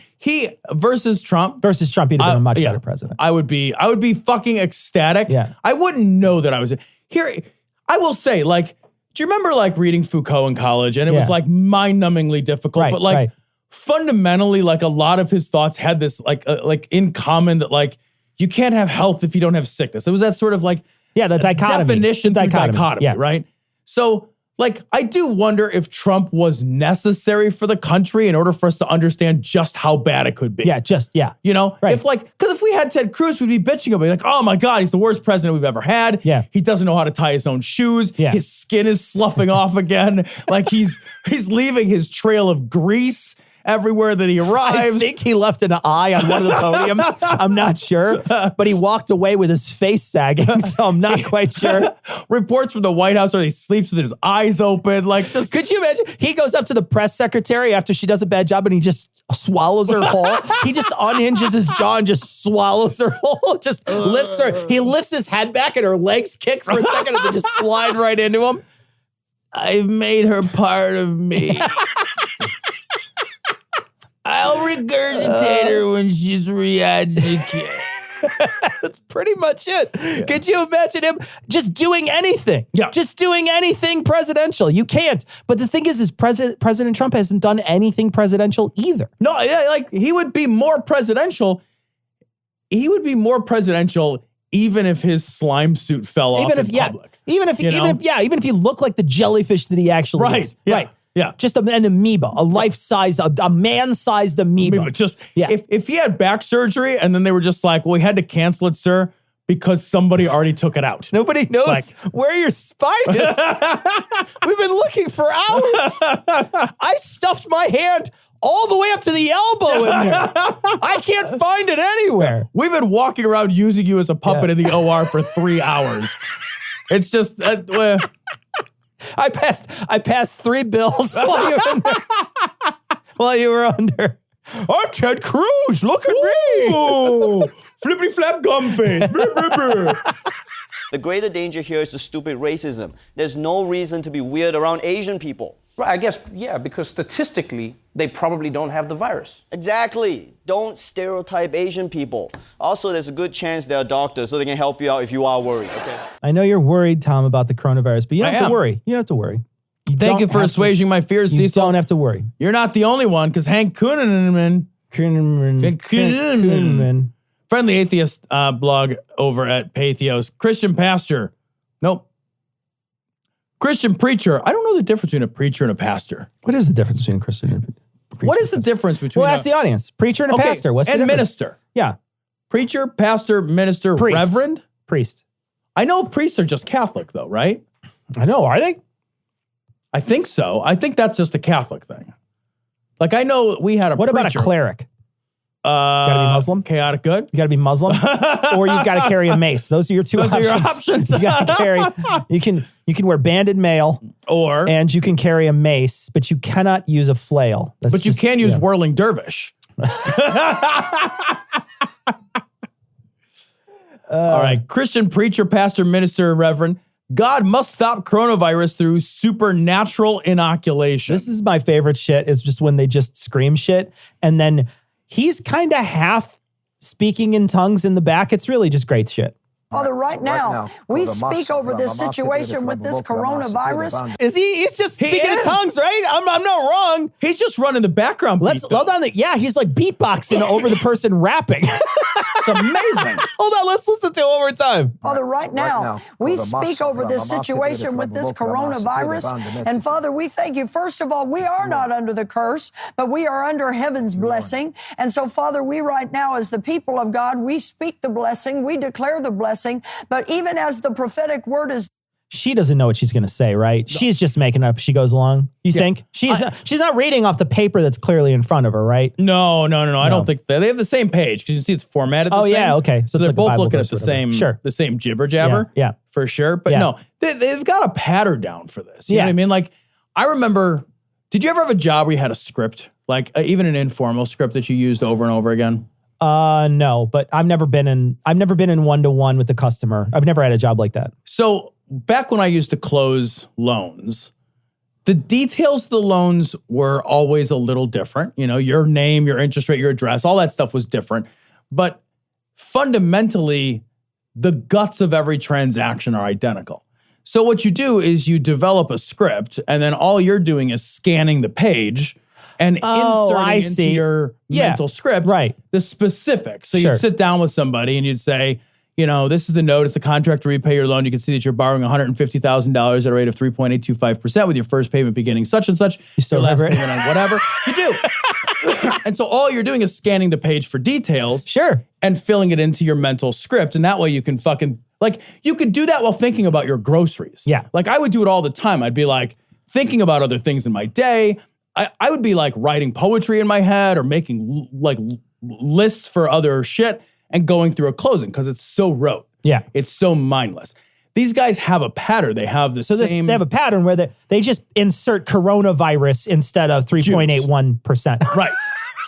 Versus Trump, he'd have been a much better president. I would be fucking ecstatic. Yeah. I wouldn't know that I was here. I will say, like, do you remember like reading Foucault in college? And it was like mind-numbingly difficult. Right, but like right. fundamentally, like a lot of his thoughts had this like in common that like, you can't have health if you don't have sickness. It was that sort of like the dichotomy. Definition through dichotomy, yeah. right? So like, I do wonder if Trump was necessary for the country in order for us to understand just how bad it could be. Yeah. You know, Right. because if we had Ted Cruz, we'd be bitching about it. Like, oh my God, he's the worst president we've ever had. Yeah. He doesn't know how to tie his own shoes. Yeah. His skin is sloughing off again. Like he's leaving his trail of grease everywhere that he arrives. I think he left an eye on one of the podiums. I'm not sure. But he walked away with his face sagging, so I'm not quite sure. Reports from the White House are he sleeps with his eyes open. Like, just, could you imagine? He goes up to the press secretary after she does a bad job and he just swallows her whole. He just unhinges his jaw and just swallows her whole. Just lifts her. He lifts his head back and her legs kick for a second and then just slide right into him. I've made her part of me. I'll regurgitate her when she's re-educated. That's pretty much it. Yeah. Could you imagine him just doing anything? Yeah. Just doing anything presidential. You can't. But the thing is President Trump hasn't done anything presidential either. No, yeah, like he would be more presidential. He would be more presidential even if his slime suit fell off in public. Even if you look like the jellyfish that he actually is. Yeah. Right. Yeah. Just an amoeba, a life-size, a man-sized amoeba. If he had back surgery and then they were just like, well, we had to cancel it, sir, because somebody already took it out. Nobody knows where your spine is. We've been looking for hours. I stuffed my hand all the way up to the elbow in there. I can't find it anywhere. We've been walking around using you as a puppet in the OR for 3 hours. It's just... I passed 3 bills while you were in there. While you were under. I'm Ted Cruz. Look at me. Flippity flap gum face. The greater danger here is the stupid racism. There's no reason to be weird around Asian people. Right, I guess, yeah, because statistically, they probably don't have the virus. Exactly. Don't stereotype Asian people. Also, there's a good chance they're doctors, so they can help you out if you are worried, okay? I know you're worried, Tom, about the coronavirus, but you don't have to worry. You don't have to worry. Thank you for assuaging my fears, Cecil. You don't have to worry. You're not the only one, because Hank Kuhneman, friendly atheist blog over at Pathos, Christian pastor. Nope. Christian preacher. I don't know the difference between a preacher and a pastor. What is the difference between a Christian and a preacher? What is the difference between Well, ask the audience. Preacher and a pastor. What's the difference? And minister. Yeah. Preacher, pastor, minister, Priest. reverend. Priest. I know priests are just Catholic, though, right? I know. Are they? I think so. I think that's just a Catholic thing. Like, I know we had a What about a preacher. cleric? Gotta be Muslim? Chaotic good. You gotta be Muslim, or you gotta carry a mace. Those are your two Those options. are your options. You gotta carry. You can wear banded mail, and you can carry a mace, but you cannot use a flail. But you can use whirling dervish. All right, Christian preacher, pastor, minister, reverend. God must stop coronavirus through supernatural inoculation. This is my favorite shit, is just when they just scream shit, and then he's kind of half speaking in tongues in the back. It's really just great shit. Father, right now, we speak over this situation with this coronavirus. He's just speaking in tongues, right? I'm not wrong. He's just running the background beat. Hold on. He's like beatboxing over the person rapping. It's amazing. Hold on, let's listen to it one more time. Father, right now, we speak over this situation with this coronavirus. And Father, we thank you. First of all, we are not under the curse, but we are under heaven's blessing. And so, Father, we right now, as the people of God, we speak the blessing, we declare the blessing. But even as the prophetic word is, she doesn't know what she's going to say, right? No. She's just making it up as she goes along. You think she's not reading off the paper that's clearly in front of her, right? No. I don't think they have the same page because you see it's formatted. The same. Yeah, okay. So they're both looking at the same, the same jibber jabber. Yeah, for sure. But no, they've got a pattern down for this. You know what I mean? Like, I remember. Did you ever have a job where you had a script, like even an informal script that you used over and over again? No, but I've never been in one-to-one with the customer. I've never had a job like that. So back when I used to close loans, the details of the loans were always a little different. You know, your name, your interest rate, your address, all that stuff was different. But fundamentally, the guts of every transaction are identical. So what you do is you develop a script, and then all you're doing is scanning the page and inserting into your mental script the specifics. So you'd sit down with somebody and you'd say, you know, this is the note. It's the contract to repay your loan. You can see that you're borrowing $150,000 at a rate of 3.825% with your first payment beginning such and such. You still last have it? payment on whatever. You do. And so all you're doing is scanning the page for details. And filling it into your mental script. And that way you can you could do that while thinking about your groceries. Yeah. Like I would do it all the time. I'd be like thinking about other things in my day. I would be like writing poetry in my head or making like lists for other shit and going through a closing because it's so rote. Yeah. It's so mindless. These guys have a pattern. They have the same. They have a pattern where they just insert coronavirus instead of 3.81%. Right.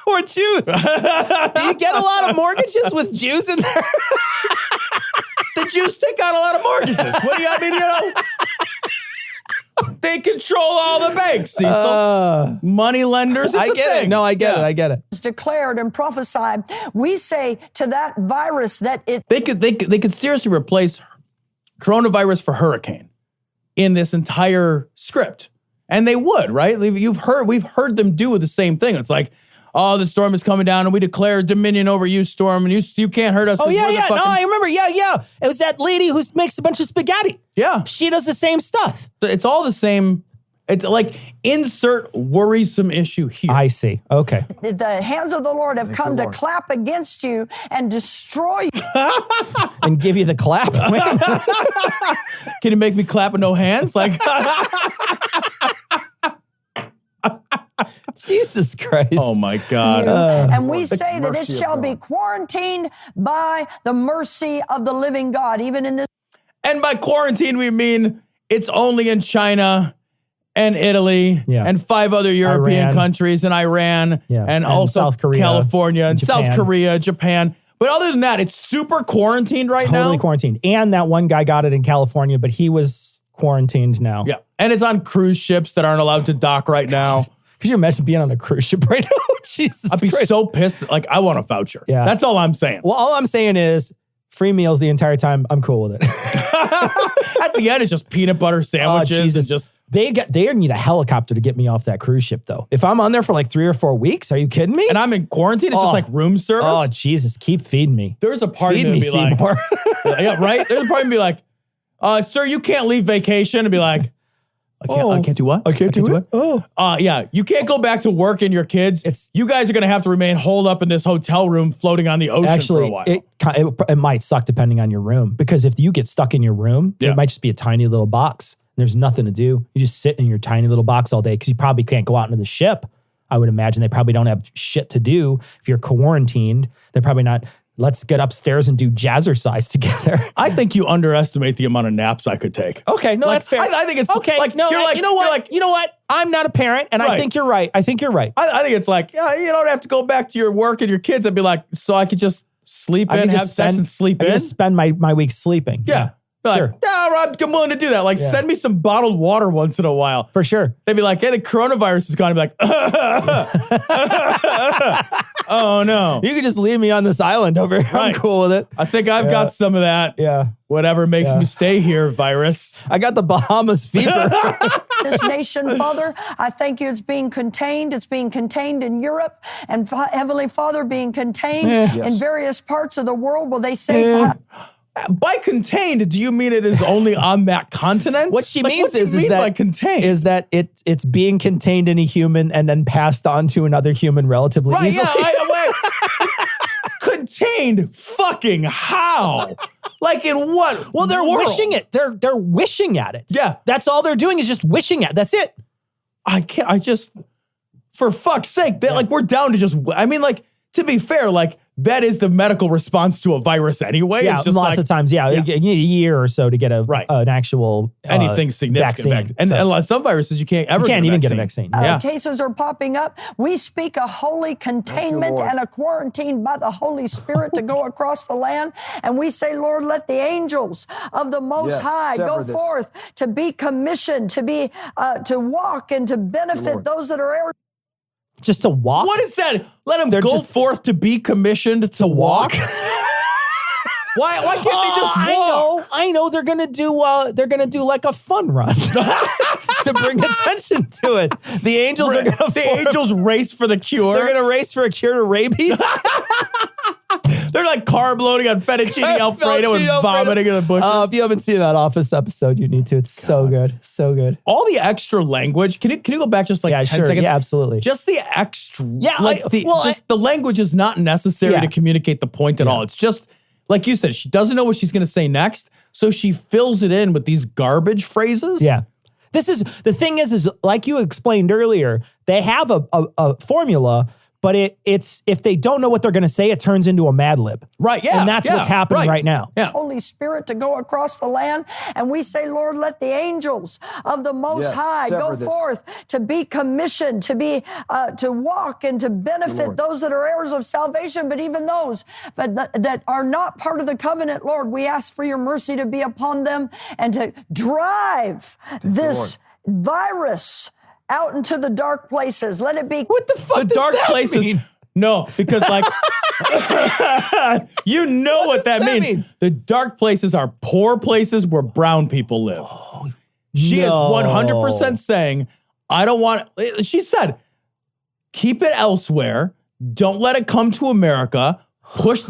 Or Jews. Do you get a lot of mortgages with Jews in there? The Jews take out a lot of mortgages. What do you mean, they control all the banks, Cecil. Money lenders. I get it. No, I get it. I get it. It's declared and prophesied. We say to that virus that it. They could seriously replace coronavirus for hurricane in this entire script, and they would, right? We've heard them do the same thing. It's like, oh, the storm is coming down, and we declare dominion over you, storm, and you can't hurt us. Oh, yeah. No, I remember. Yeah. It was that lady who makes a bunch of spaghetti. Yeah. She does the same stuff. It's all the same. It's like insert worrisome issue here. I see. Okay. The hands of the Lord have come to clap against you and destroy you. And give you the clap. Can you make me clap with no hands? Like. Jesus Christ. Oh my God. And we say that it shall be quarantined by the mercy of the living God, even in this. And by quarantine, we mean it's only in China and Italy and 5 other European countries and Iran and also South Korea, California and South Korea, Japan. But other than that, it's super quarantined right now. Totally quarantined. And that one guy got it in California, but he was quarantined now. Yeah. And it's on cruise ships that aren't allowed to dock right now. Could you imagine being on a cruise ship right now? Jesus I'd be Christ. so pissed. Like, I want a voucher. Yeah. That's all I'm saying. Well, all I'm saying is free meals the entire time. I'm cool with it. At the end, it's just peanut butter sandwiches. And just They need a helicopter to get me off that cruise ship, though. If I'm on there for like 3 or 4 weeks, are you kidding me? And I'm in quarantine. It's just like room service. Oh, Jesus. Keep feeding me. There's a part Feed of me, me be Seymour. like, yeah, right? There's a part of me be like, sir, you can't leave vacation. And be like, I can't do what? I can't do it? Oh. Yeah, you can't go back to work and your kids. You guys are going to have to remain holed up in this hotel room floating on the ocean for a while. It might suck depending on your room. Because if you get stuck in your room, it might just be a tiny little box. there's nothing to do. You just sit in your tiny little box all day because you probably can't go out into the ship. I would imagine they probably don't have shit to do. If you're quarantined, they're probably not, let's get upstairs and do jazzercise together. I think you underestimate the amount of naps I could take. Okay, no, that's fair. I think it's okay. like, No, you're like, you know what? You know what? I'm not a parent, and I think you're right. I think you're right. I think it's like, you don't have to go back to your work and your kids. I'd be like, so I could just sleep in, have sex and sleep in. I just spend my week sleeping. Yeah. Sure. Like, yeah, I'm willing to do that. Like, send me some bottled water once in a while. For sure. They'd be like, hey, the coronavirus is gone. I'd be like, oh, no. You could just leave me on this island over here. I'm cool with it. I think I've got some of that. Yeah. Whatever makes me stay here, virus. I got the Bahamas fever. This nation, Father, I thank you. It's being contained. It's being contained in Europe, and Heavenly Father, being contained in various parts of the world. Will they say... By contained, do you mean it is only on that continent? What she means is that by contained is that it's being contained in a human and then passed on to another human relatively easily. Contained? Fucking how? Like in what? Well, they're world? wishing it. They're wishing at it. Yeah, that's all they're doing is just wishing at. That's it. I can't. I just, for fuck's sake, like we're down to just. I mean, like to be fair, like. That is the medical response to a virus anyway. Yeah, it's just lots of times. Yeah, you need a year or so to get an actual anything significant vaccine. And some viruses you can't even get a vaccine. Cases are popping up. We speak a holy containment and a quarantine by the Holy Spirit to go across the land. And we say, Lord, let the angels of the Most High go forth to be commissioned, to be to walk and to benefit those that are heirs. Just to walk? What is that? Let them go forth to be commissioned to walk? Why can't they just walk? I know they're gonna do like a fun run to bring attention to it. The angels are gonna angels race for the cure. They're gonna race for a cure to rabies. They're like carb loading on fettuccine Alfredo and vomiting in the bushes. If you haven't seen that Office episode, you need to. It's so good. So good. All the extra language. Can you go back just like 10 seconds? Yeah, absolutely. Just the extra. Yeah. The language is not necessary to communicate the point at all. It's just, like you said, she doesn't know what she's going to say next. So she fills it in with these garbage phrases. Yeah. The thing is like you explained earlier, they have a formula, but it's if they don't know what they're going to say, it turns into a Mad Lib. Right, yeah. And that's what's happening right now. Yeah. Holy Spirit to go across the land. And we say, Lord, let the angels of the Most High go forth to be commissioned, to be to walk and to benefit those that are heirs of salvation, but even those that are not part of the covenant, Lord, we ask for your mercy to be upon them and to drive this virus out into the dark places. Let it be. What the fuck does dark that places mean? No, because like you know what that means. The dark places are poor places where brown people live. She is 100% saying, I don't want, she said, keep it elsewhere. Don't let it come to America.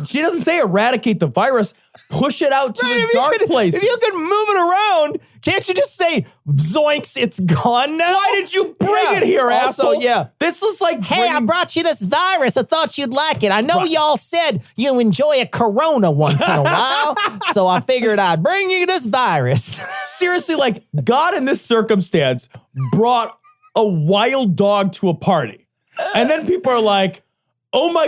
She doesn't say eradicate the virus. Push it out to the dark places. If you can move it around, can't you just say, zoinks, it's gone now? Why did you bring it here, asshole? Yeah. This is like I brought you this virus. I thought you'd like it. I know y'all said you enjoy a Corona once in a while, so I figured I'd bring you this virus. Seriously, like, God in this circumstance brought a wild dog to a party. And then people are like, oh my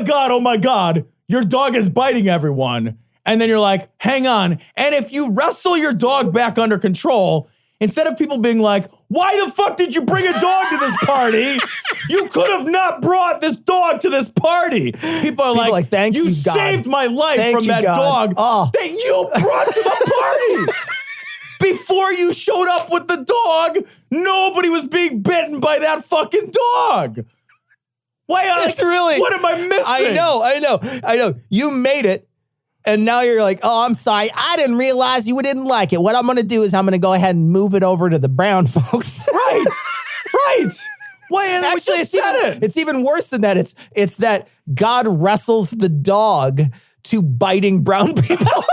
God, your dog is biting everyone. And then you're like, hang on. And if you wrestle your dog back under control, instead of people being like, why the fuck did you bring a dog to this party? You could have not brought this dog to this party. People are like, thank you, God. saved my life from that dog that you brought to the party. Before you showed up with the dog, nobody was being bitten by that fucking dog. Why? It's really. What am I missing? I know. You made it. And now you're like, oh, I'm sorry. I didn't realize you didn't like it. What I'm going to do is I'm going to go ahead and move it over to the brown folks. Right. Why? Actually, it's even worse than that. It's that God wrestles the dog to biting brown people.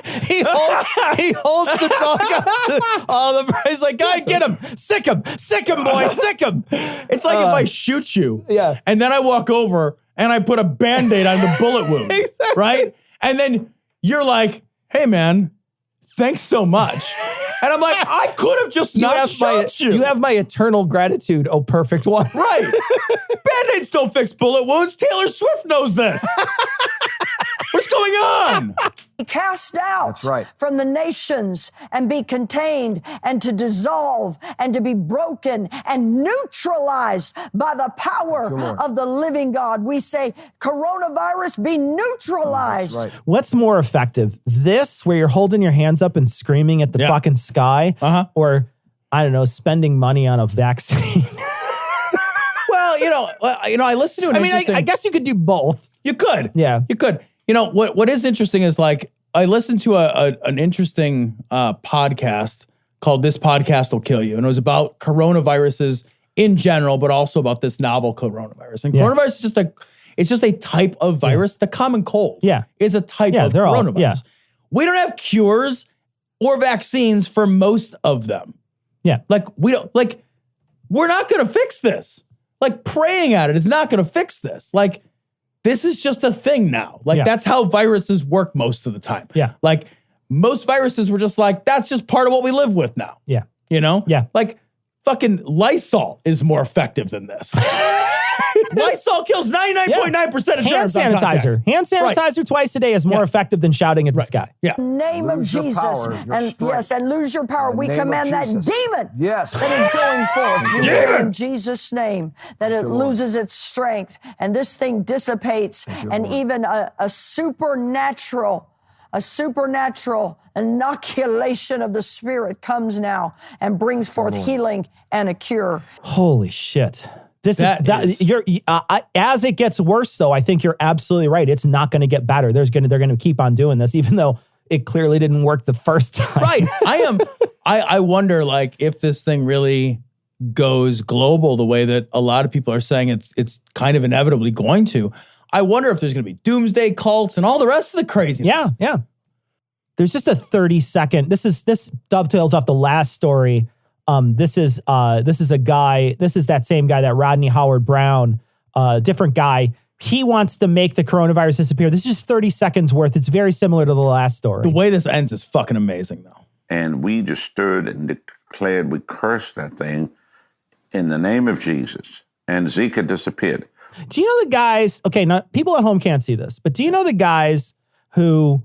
He holds the dog up to all the he's like, God, get him. Sick him, boy, sick him. It's like if I shoot you, yeah, and then I walk over and I put a Band-Aid on the bullet wound, exactly. right? And then you're like, hey man, thanks so much. And I'm like, I could have just not shot you. You have my eternal gratitude, oh perfect one. Right. Band-Aids don't fix bullet wounds. Taylor Swift knows this. What's going on? Be cast out from the nations and be contained and to dissolve and to be broken and neutralized by the power of the living God. We say, coronavirus, be neutralized. Right. What's more effective? This, where you're holding your hands up and screaming at the fucking sky, or, I don't know, spending money on a vaccine? Well, I listened to I guess you could do both. You could. Yeah. You could. You know, what is interesting is like, I listened to an interesting podcast called This Podcast Will Kill You. And it was about coronaviruses in general, but also about this novel coronavirus. And coronavirus is just a type of virus. The common cold is a type of coronavirus. We don't have cures or vaccines for most of them. Yeah. We're not going to fix this. Like, praying at it is not going to fix this. Like, this is just a thing now. Like, that's how viruses work most of the time. Yeah. Like, most viruses were just like, that's just part of what we live with now. Yeah. You know? Yeah. Like, fucking Lysol is more effective than this. Lysol kills 99.9% of germs on contact. Hand sanitizer twice a day is more effective than shouting at the sky. Yeah. Name of Jesus. And lose your power. We command that demon that is going forth. We say in Jesus' name that it loses its strength and this thing dissipates and even a supernatural inoculation of the Spirit comes now and brings forth healing and a cure. Holy shit. As it gets worse, though, I think you're absolutely right. It's not going to get better. They're going to keep on doing this, even though it clearly didn't work the first time. Right. I wonder, like, if this thing really goes global the way that a lot of people are saying it's kind of inevitably going to. I wonder if there's going to be doomsday cults and all the rest of the craziness. Yeah. There's just a 30-second. This dovetails off the last story. This is a guy. This is that same guy, that Rodney Howard Brown, different guy. He wants to make the coronavirus disappear. This is just 30 seconds worth. It's very similar to the last story. The way this ends is fucking amazing, though. And we just stood and declared, we cursed that thing in the name of Jesus, and Zika disappeared. Do you know the guys? Okay, not people at home can't see this, but do you know the guys who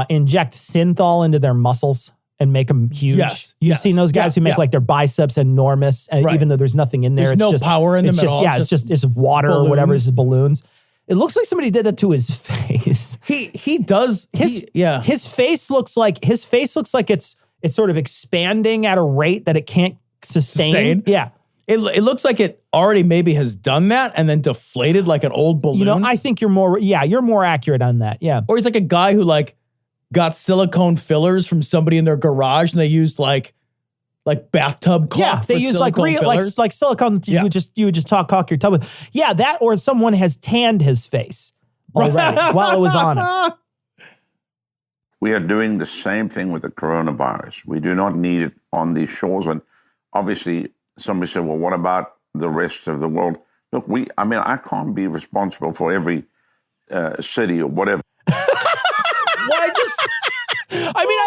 inject synthol into their muscles and make them huge? Yes. You've seen those guys who make like their biceps enormous, and even though there's nothing in there, there's it's no just power in them at all. Yeah, it's just water balloons. or whatever. It's balloons. It looks like somebody did that to his face. He does. His face looks like it's sort of expanding at a rate that it can't sustain. Yeah. It looks like it already maybe has done that and then deflated like an old balloon. You know, I think you're more accurate on that. Yeah. Or he's like a guy who like got silicone fillers from somebody in their garage and they used like bathtub caulk. Yeah, they use like silicone that you would just caulk your tub with. Yeah, that, or someone has tanned his face already while it was on him. We are doing the same thing with the coronavirus. We do not need it on these shores. And obviously, somebody said, well, what about the rest of the world? Look, I can't be responsible for every city or whatever.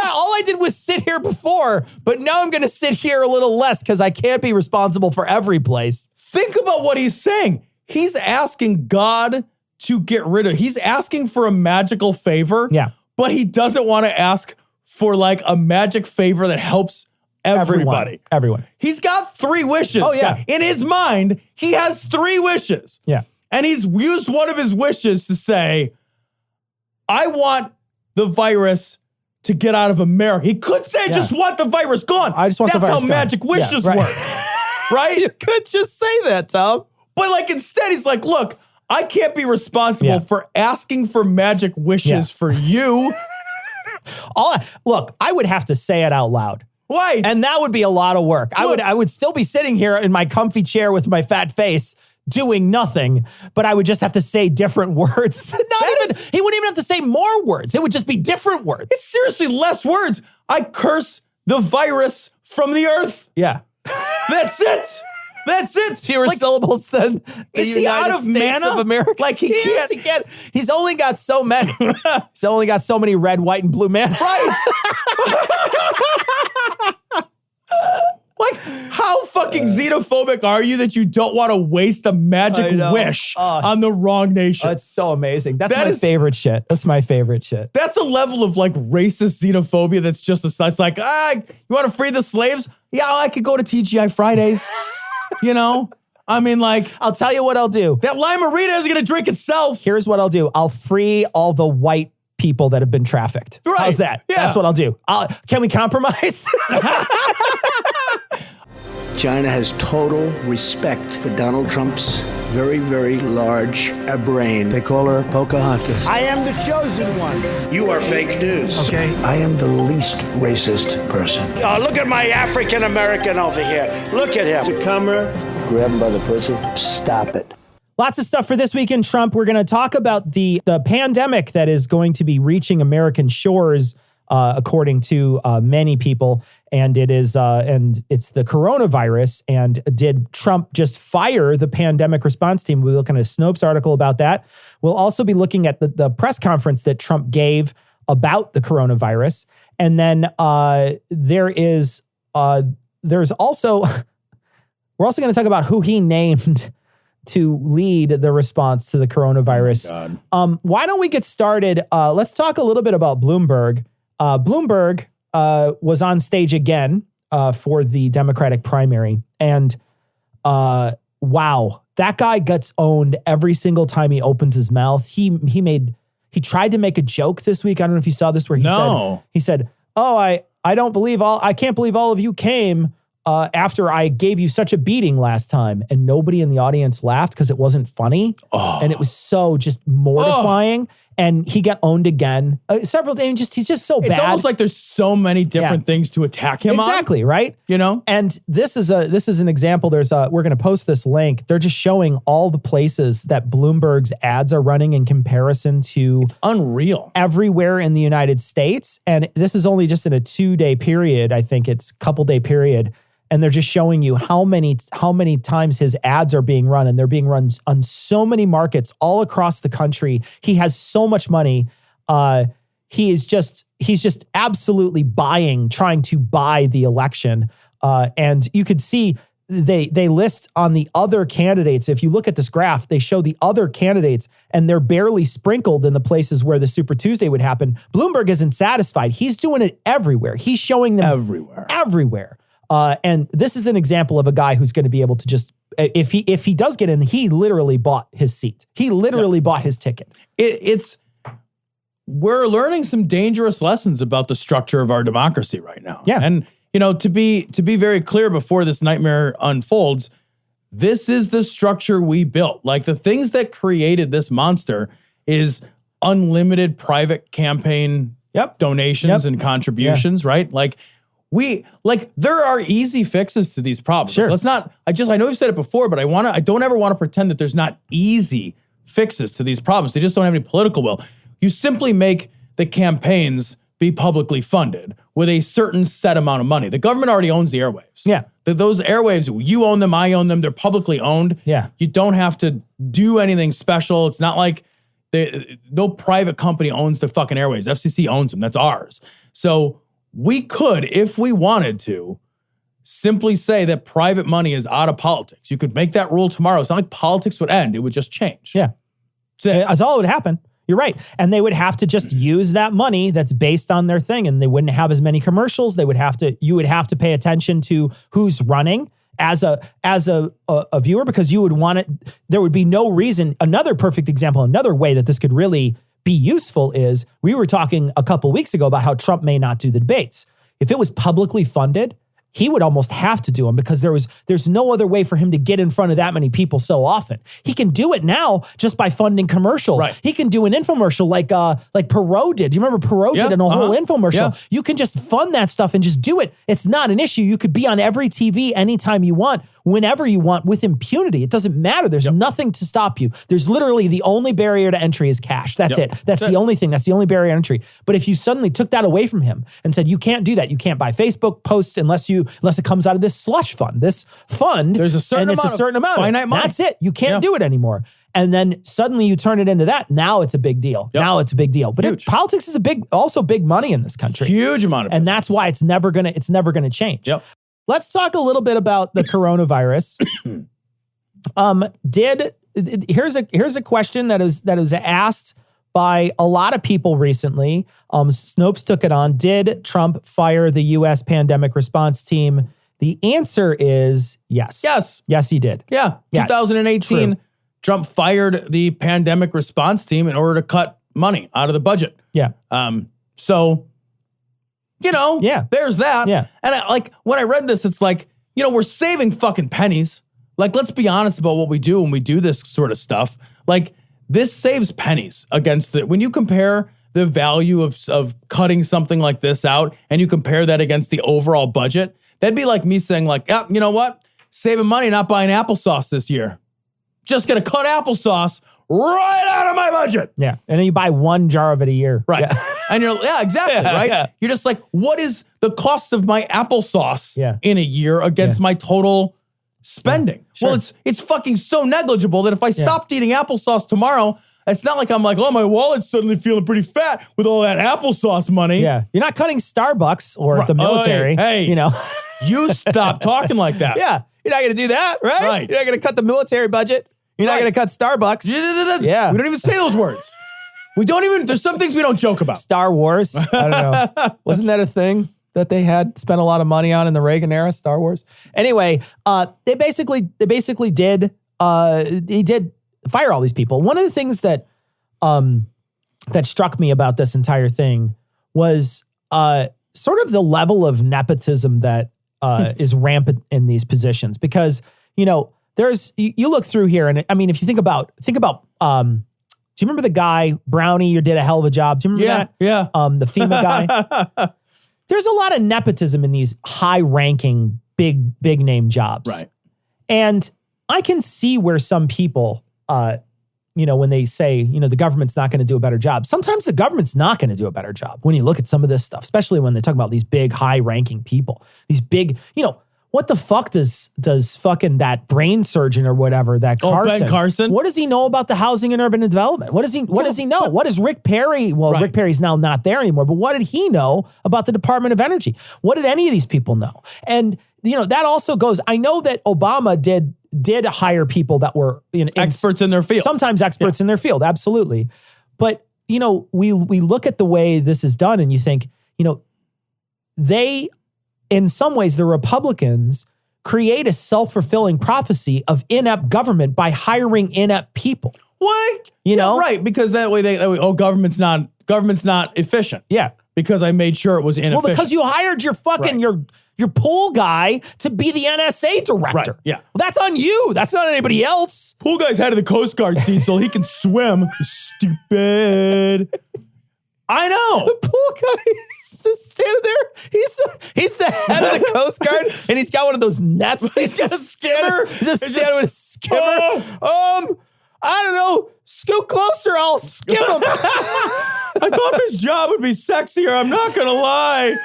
All I did was sit here before, but now I'm going to sit here a little less because I can't be responsible for every place. Think about what he's saying. He's asking God to get rid of. He's asking for a magical favor. Yeah. But he doesn't want to ask for like a magic favor that helps everybody. Everyone. He's got 3 wishes. Oh, yeah. In his mind, he has 3 wishes. Yeah. And he's used one of his wishes to say, I want the virus to get out of America. He could say, just want the virus gone. I just want the virus gone. That's how magic wishes work. Right? You could just say that, Tom. But like instead, he's like, look, I can't be responsible for asking for magic wishes for you. Look, I would have to say it out loud. Why? And that would be a lot of work. I would still be sitting here in my comfy chair with my fat face doing nothing, but I would just have to say different words. He wouldn't even have to say more words. It would just be different words. It's seriously less words. I curse the virus from the earth. Yeah. That's it. That's it. Fewer syllables than the is he United out of States mana? of America. Like he can't. He's only got so many. He's only got so many red, white, and blue mana. Right. Like, how fucking xenophobic are you that you don't want to waste a magic wish on the wrong nation? It's so amazing. That's my favorite shit. That's my favorite shit. That's a level of like racist xenophobia that's just it's like, you want to free the slaves? Yeah, I could go to TGI Fridays. You know? I mean, like, I'll tell you what I'll do. That limerita isn't going to drink itself. Here's what I'll do. I'll free all the white people that have been trafficked. Right. How's that? Yeah. That's what I'll do. Can we compromise? China has total respect for Donald Trump's very, very large brain. They call her Pocahontas. I am the chosen one. You are fake news. Okay? I am the least racist person. Oh, look at my African American over here. Look at him. It's a camera. Grab him by the pussy. Stop it. Lots of stuff for This Week in Trump. We're going to talk about the pandemic that is going to be reaching American shores, according to many people. And it's the coronavirus. And did Trump just fire the pandemic response team? We'll look at a Snopes article about that. We'll also be looking at the press conference that Trump gave about the coronavirus. And then there's also, we're also going to talk about who he named to lead the response to the coronavirus. Why don't we get started? Let's talk a little bit about Bloomberg. Bloomberg was on stage again for the Democratic primary. And wow, that guy gets owned every single time he opens his mouth. He tried to make a joke this week. I don't know if you saw this where he said, "Oh, I can't believe all of you came after I gave you such a beating last time." And nobody in the audience laughed because it wasn't funny. And it was so just mortifying. And he got owned again. Several things. He's just so bad. It's almost like there's so many different things to attack him on. Exactly, right? You know? And this is an example. We're going to post this link. They're just showing all the places that Bloomberg's ads are running in comparison to it's unreal. Everywhere in the United States. And this is only just in a 2-day period. I think it's a couple-day period. And they're just showing you how many times his ads are being run, and they're being run on so many markets all across the country. He has so much money. He's just absolutely trying to buy the election. And you could see they list on the other candidates. If you look at this graph, they show the other candidates, and they're barely sprinkled in the places where the Super Tuesday would happen. Bloomberg isn't satisfied. He's doing it everywhere. He's showing them everywhere. And this is an example of a guy who's going to be able to just, if he does get in, he literally bought his seat. He literally bought his ticket. We're learning some dangerous lessons about the structure of our democracy right now. Yeah. And, you know, to be very clear before this nightmare unfolds, this is the structure we built. Like, the things that created this monster is unlimited private campaign donations and contributions, right? There are easy fixes to these problems. Sure. I know you've said it before, but I don't ever want to pretend that there's not easy fixes to these problems. They just don't have any political will. You simply make the campaigns be publicly funded with a certain set amount of money. The government already owns the airwaves. Yeah. Those airwaves, you own them, I own them, they're publicly owned. Yeah. You don't have to do anything special. It's not like no private company owns the fucking airwaves. FCC owns them. That's ours. So we could, if we wanted to, simply say that private money is out of politics. You could make that rule tomorrow. It's not like politics would end. It would just change. Yeah. That's all that would happen. You're right. And they would have to just use that money that's based on their thing, and they wouldn't have as many commercials. You would have to pay attention to who's running as a viewer, because you would want it. There would be no reason. Another perfect example, another way that this could really be useful is, we were talking a couple weeks ago about how Trump may not do the debates. If it was publicly funded, he would almost have to do them, because there's no other way for him to get in front of that many people so often. He can do it now just by funding commercials. Right. He can do an infomercial like Perot did. Do you remember Perot did a whole infomercial? Yeah. You can just fund that stuff and just do it. It's not an issue. You could be on every TV anytime you want. whenever you want with impunity. It doesn't matter. There's nothing to stop you. There's literally the only barrier to entry is cash. That's it. That's the only thing. That's the only barrier to entry. But if you suddenly took that away from him and said, you can't do that. You can't buy Facebook posts unless it comes out of this slush fund. This fund, there's a certain amount, finite money. That's it. You can't do it anymore. And then suddenly you turn it into that. Now it's a big deal. Now it's a big deal. But politics is also big money in this country. Huge amount of business. And that's why it's never gonna change. Yep. Let's talk a little bit about the coronavirus. Here's a question that was asked by a lot of people recently. Snopes took it on. Did Trump fire the U.S. pandemic response team? The answer is yes. Yes, he did. Yeah. 2018. True. Trump fired the pandemic response team in order to cut money out of the budget. Yeah. So, there's that. Yeah. And when I read this, it's like, we're saving fucking pennies. Like, let's be honest about what we do when we do this sort of stuff. Like, this saves pennies against it. When you compare the value of cutting something like this out and you compare that against the overall budget, that'd be like me saying you know what? Saving money, not buying applesauce this year. Just going to cut applesauce right out of my budget. Yeah. And then you buy one jar of it a year. Right. Yeah. And exactly, right? Yeah. You're just like, what is the cost of my applesauce in a year against my total spending? Yeah, sure. Well, it's fucking so negligible that if I stopped eating applesauce tomorrow, it's not like I'm like, oh, my wallet's suddenly feeling pretty fat with all that applesauce money. Yeah. You're not cutting Starbucks or the military. Hey, you stop talking like that. Yeah. You're not going to do that, right? You're not going to cut the military budget. You're not going to cut Starbucks. Yeah. We don't even say those words. There's some things we don't joke about. Star Wars. I don't know. Wasn't that a thing that they had spent a lot of money on in the Reagan era? Star Wars. Anyway, he did fire all these people. One of the things that struck me about this entire thing was sort of the level of nepotism that is rampant in these positions, because, you look through here and I mean, if you think about, do you remember the guy, Brownie, you did a hell of a job. Do you remember that? Yeah. The FEMA guy. There's a lot of nepotism in these high ranking, big name jobs. Right. And I can see where some people, when they say, the government's not going to do a better job. Sometimes the government's not going to do a better job when you look at some of this stuff, especially when they talk about these big, high-ranking people. These big, what the fuck does fucking that brain surgeon or whatever, that Carson? Ben Carson. What does he know about the housing and urban development? What does he know? What does Rick Perry? Well, Rick Perry's now not there anymore, but what did he know about the Department of Energy? What did any of these people know? And that also goes, I know that Obama did hire people that were experts in their field. Sometimes experts in their field, absolutely. But, we look at the way this is done and you think, in some ways, the Republicans create a self-fulfilling prophecy of inept government by hiring inept people. What? Right, because that way government's not efficient. Yeah. Because I made sure it was inefficient. Well, because you hired your fucking your pool guy to be the NSA director. Right. Yeah. Well, that's on you. That's not anybody else. Pool guy's head of the Coast Guard, Cecil. He can swim. Stupid. I know. The pool guy is just standing there. He's the head of the Coast Guard, and he's got one of those nets. He's got a skimmer. He's just standing with a skimmer. I don't know. Scoot closer, I'll skim him. I thought this job would be sexier. I'm not gonna lie.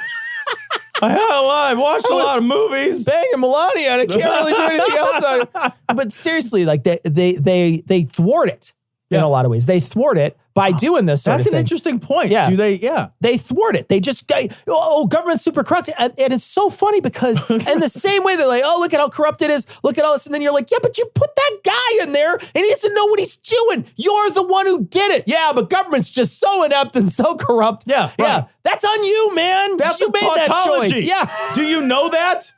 I've watched a lot of movies. Banging Melania, and I can't really do anything else on it. But seriously, they thwart it in a lot of ways. They thwart it by doing this sort of thing. That's an interesting point. Yeah. Do they? Yeah. They thwart it. They just, government's super corrupt. And it's so funny because in the same way they're like, oh, look at how corrupt it is. Look at all this. And then you're like, yeah, but you put that guy in there and he doesn't know what he's doing. You're the one who did it. Yeah, but government's just so inept and so corrupt. Yeah. Right. Yeah. That's on you, man. That's you made that choice. Yeah. Do you know that?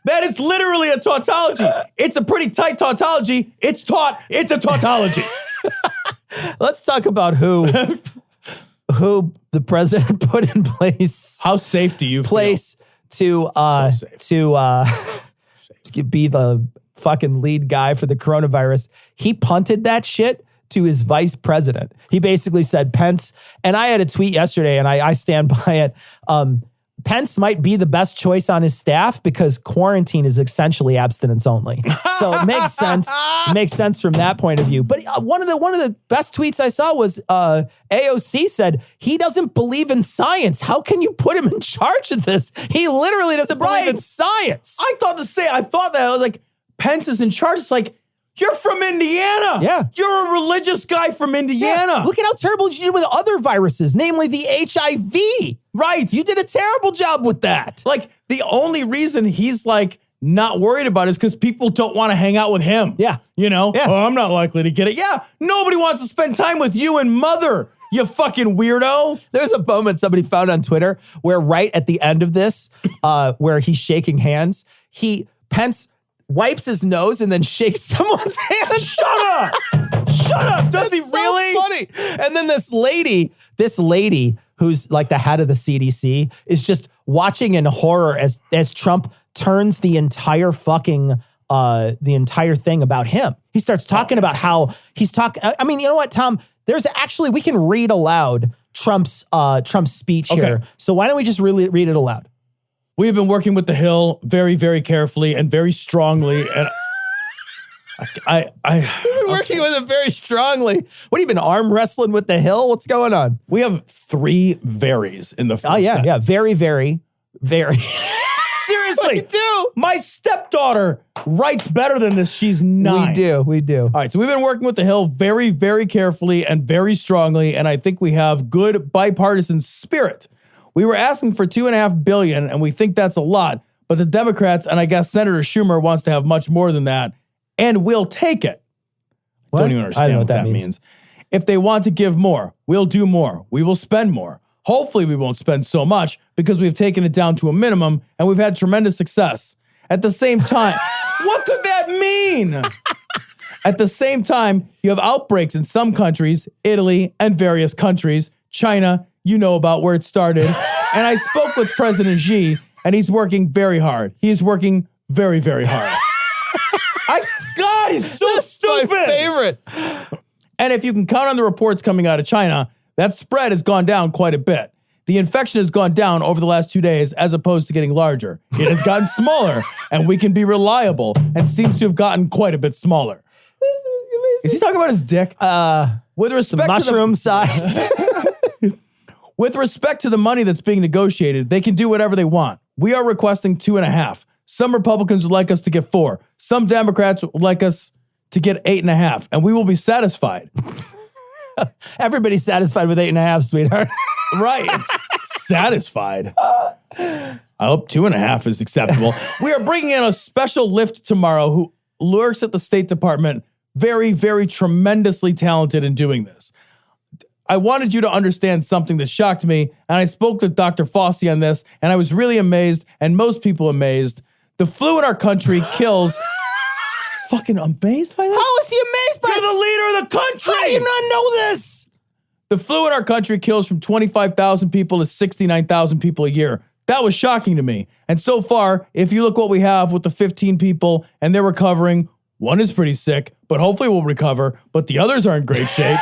That is literally a tautology. It's a pretty tight tautology. It's a tautology. Let's talk about who the president put in place. How safe do you feel? To be the fucking lead guy for the coronavirus. He punted that shit to his vice president. He basically said, Pence, and I had a tweet yesterday and I stand by it. Pence might be the best choice on his staff because quarantine is essentially abstinence only. So it makes sense. It makes sense from that point of view. But one of the best tweets I saw was AOC said, he doesn't believe in science. How can you put him in charge of this? He literally doesn't believe in science. I thought that. I was like, Pence is in charge. It's like, you're from Indiana. Yeah. You're a religious guy from Indiana. Yeah. Look at how terrible you did with other viruses, namely the HIV. Right. You did a terrible job with that. Like, the only reason he's like not worried about it is because people don't want to hang out with him. Yeah. You know? Yeah. Oh, I'm not likely to get it. Yeah. Nobody wants to spend time with you and mother, you fucking weirdo. There's a moment somebody found on Twitter where right at the end of this, where he's shaking hands, Pence wipes his nose and then shakes someone's hand. Shut up! Shut up! Does he really? So funny. And then this lady who's like the head of the CDC is just watching in horror as Trump turns the entire thing about him. He starts talking about how he's talking. I mean, you know what, Tom? We can read aloud Trump's speech here. So why don't we just really read it aloud? We have been working with the Hill very, very carefully and very strongly. And We've been working with it very strongly. What, have you been arm wrestling with the Hill? What's going on? We have 3 veries in the first sentence. Yeah. Very, very, very. Seriously. We do. My stepdaughter writes better than this. She's 9. We do. All right, so we've been working with the Hill very, very carefully and very strongly, and I think we have good bipartisan spirit. We were asking for $2.5 billion, and we think that's a lot, but the Democrats, and I guess Senator Schumer wants to have much more than that, and we'll take it. What? Don't even understand what that means. If they want to give more, we'll do more. We will spend more. Hopefully we won't spend so much because we've taken it down to a minimum, and we've had tremendous success. At the same time, what could that mean? At the same time, you have outbreaks in some countries, Italy and various countries, China, you know about where it started. And I spoke with President Xi, and he's working very hard. He is working very, very hard. God, he's so stupid. My favorite. And if you can count on the reports coming out of China, that spread has gone down quite a bit. The infection has gone down over the last 2 days as opposed to getting larger. It has gotten smaller, and we can be reliable, and seems to have gotten quite a bit smaller. Is he talking about his dick? With respect the mushroom sized. With respect to the money that's being negotiated, they can do whatever they want. We are requesting 2.5. Some Republicans would like us to get 4. Some Democrats would like us to get 8.5, and we will be satisfied. Everybody's satisfied with 8.5, sweetheart. Right. Satisfied. I hope 2.5 is acceptable. We are bringing in a special lift tomorrow who works at the State Department. Very, very tremendously talented in doing this. I wanted you to understand something that shocked me, and I spoke with Dr. Fauci on this, and I was really amazed, and most people amazed. The flu in our country kills... Fucking amazed by this? How is he amazed by this? You're the leader of the country! How do you not know this? The flu in our country kills from 25,000 people to 69,000 people a year. That was shocking to me. And so far, if you look what we have with the 15 people, and they're recovering, one is pretty sick, but hopefully will recover, but the others are in great shape.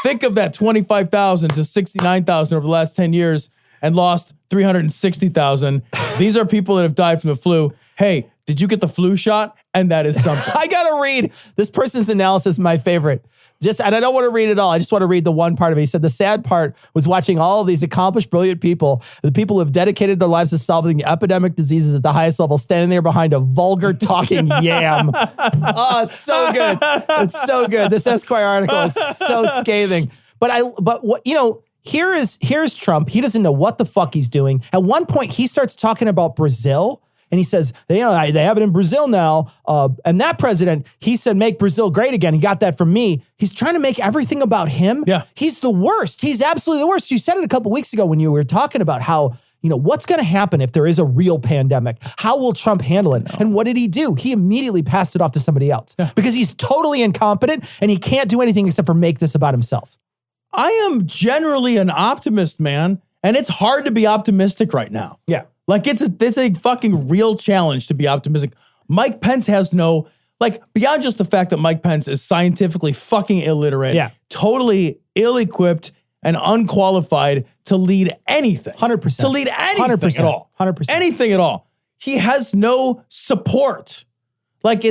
Think of that 25,000 to 69,000 over the last 10 years and lost 360,000. These are people that have died from the flu. Hey, did you get the flu shot? And that is something. I gotta read this person's analysis, my favorite. And I don't want to read it all. I just want to read the one part of it. He said, the sad part was watching all of these accomplished, brilliant people, the people who have dedicated their lives to solving epidemic diseases at the highest level, standing there behind a vulgar talking yam. Oh, it's so good. It's so good. This Esquire article is so scathing. But what, you know, here's Trump. He doesn't know what the fuck he's doing. At one point, he starts talking about Brazil. And he says, they have it in Brazil now. And that president, he said, make Brazil great again. He got that from me. He's trying to make everything about him. Yeah. He's the worst. He's absolutely the worst. You said it a couple weeks ago when you were talking about how, you know, what's going to happen if there is a real pandemic? How will Trump handle it? And what did he do? He immediately passed it off to somebody else because he's totally incompetent and he can't do anything except for make this about himself. I am generally an optimist, man. And it's hard to be optimistic right now. Yeah. Like, it's a fucking real challenge to be optimistic. Mike Pence has no, like, beyond just the fact that Mike Pence is scientifically fucking illiterate, totally ill-equipped, and unqualified to lead anything. 100%. To lead anything 100%. at all. 100%. Anything at all. He has no support. Like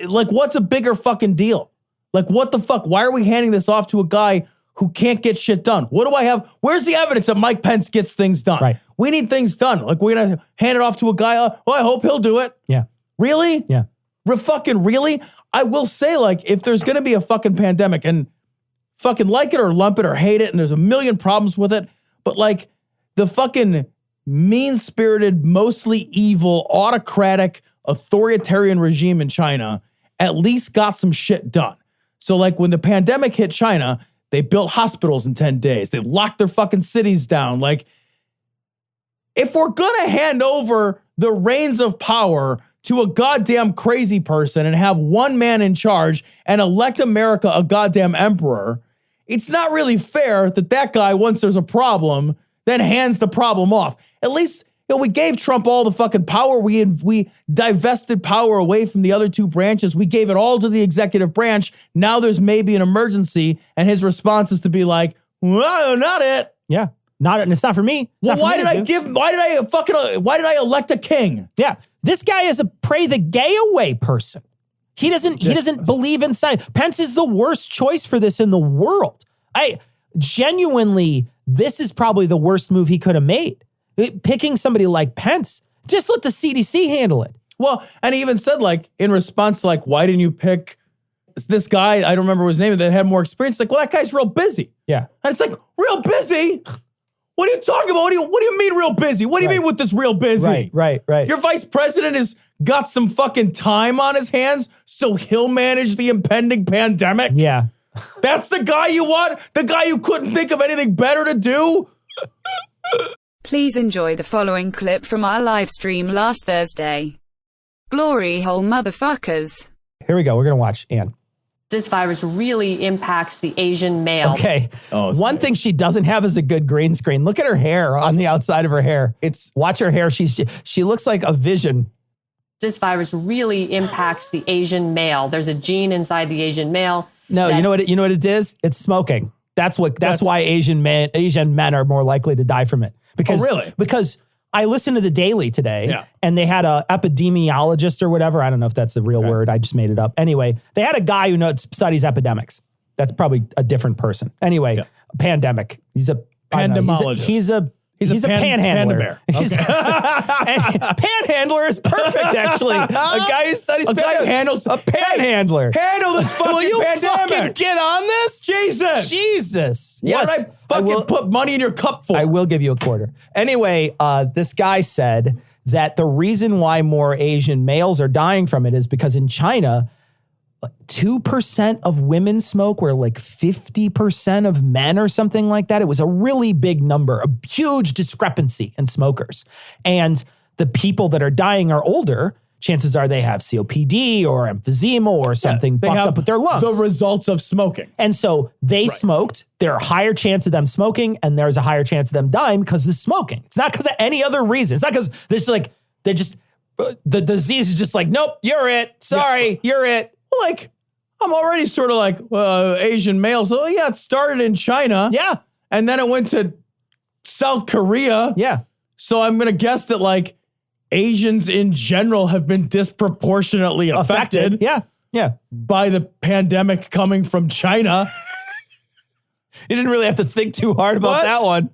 what's a bigger fucking deal? Like, what the fuck? Why are we handing this off to a guy who can't get shit done? What do I have? Where's the evidence that Mike Pence gets things done? Right. We need things done. Like, we're going to hand it off to a guy. I hope he'll do it. Yeah. Really? Yeah. Fucking really? I will say, like, if there's going to be a fucking pandemic, and fucking like it or lump it or hate it, and there's a million problems with it, but like the fucking mean-spirited, mostly evil, autocratic, authoritarian regime in China at least got some shit done. So like when the pandemic hit China, they built hospitals in 10 days. They locked their fucking cities down. Like, if we're gonna hand over the reins of power to a goddamn crazy person and have one man in charge and elect America a goddamn emperor, it's not really fair that guy, once there's a problem, then hands the problem off. At least, we gave Trump all the fucking power. We divested power away from the other two branches. We gave it all to the executive branch. Now there's maybe an emergency, and his response is to be like, well, not it. Yeah. Not it, and it's not for me. Well, why did I elect a king? Yeah. This guy is a pray the gay away person. He doesn't believe in science. Pence is the worst choice for this in the world. Genuinely, this is probably the worst move he could have made. Picking somebody like Pence, just let the CDC handle it. Well, and he even said, like, in response to, like, why didn't you pick this guy, I don't remember his name, that had more experience? Like, well, that guy's real busy. Yeah. And it's like, real busy? What are you talking about? What do you mean real busy? What do you mean with this real busy? Right. Your vice president has got some fucking time on his hands, so he'll manage the impending pandemic? Yeah. That's the guy you want? The guy you couldn't think of anything better to do? Please enjoy the following clip from our live stream last Thursday. Glory hole motherfuckers. Here we go. We're going to watch Ann. This virus really impacts the Asian male. Okay. One thing she doesn't have is a good green screen. Look at her hair on the outside of her hair. Watch her hair. She looks like a vision. This virus really impacts the Asian male. There's a gene inside the Asian male. No, you know what it is? It's smoking. That's why Asian men are more likely to die from it. Because I listened to The Daily today, and they had a epidemiologist or whatever. I don't know if that's the real word. I just made it up. Anyway, they had a guy who studies epidemics. That's probably a different person. Anyway, a pandemic. He's a pandemologist. He's a panhandler. Panda bear. Panhandler is perfect, actually. A guy who studies a panhandler. Handle this fucking Will you pandemic. fucking get on this? Jesus. Yes. Why did I fucking put money in your cup for? I will give you a quarter. Anyway, this guy said that the reason why more Asian males are dying from it is because in China, 2% of women smoke, where like 50% of men or something like that. It was a really big number, a huge discrepancy in smokers. And the people that are dying are older. Chances are they have COPD or emphysema or something fucked up with their lungs. The results of smoking. And so they smoked. There are a higher chance of them smoking, and there's a higher chance of them dying because of the smoking. It's not because of any other reason. It's not because the disease is just like, nope, you're it. Sorry, you're it. Like, I'm already sort of like Asian males. So yeah, it started in China. Yeah. And then it went to South Korea. Yeah. So I'm going to guess that like Asians in general have been disproportionately affected. Yeah. By the pandemic coming from China. You didn't really have to think too hard about that one.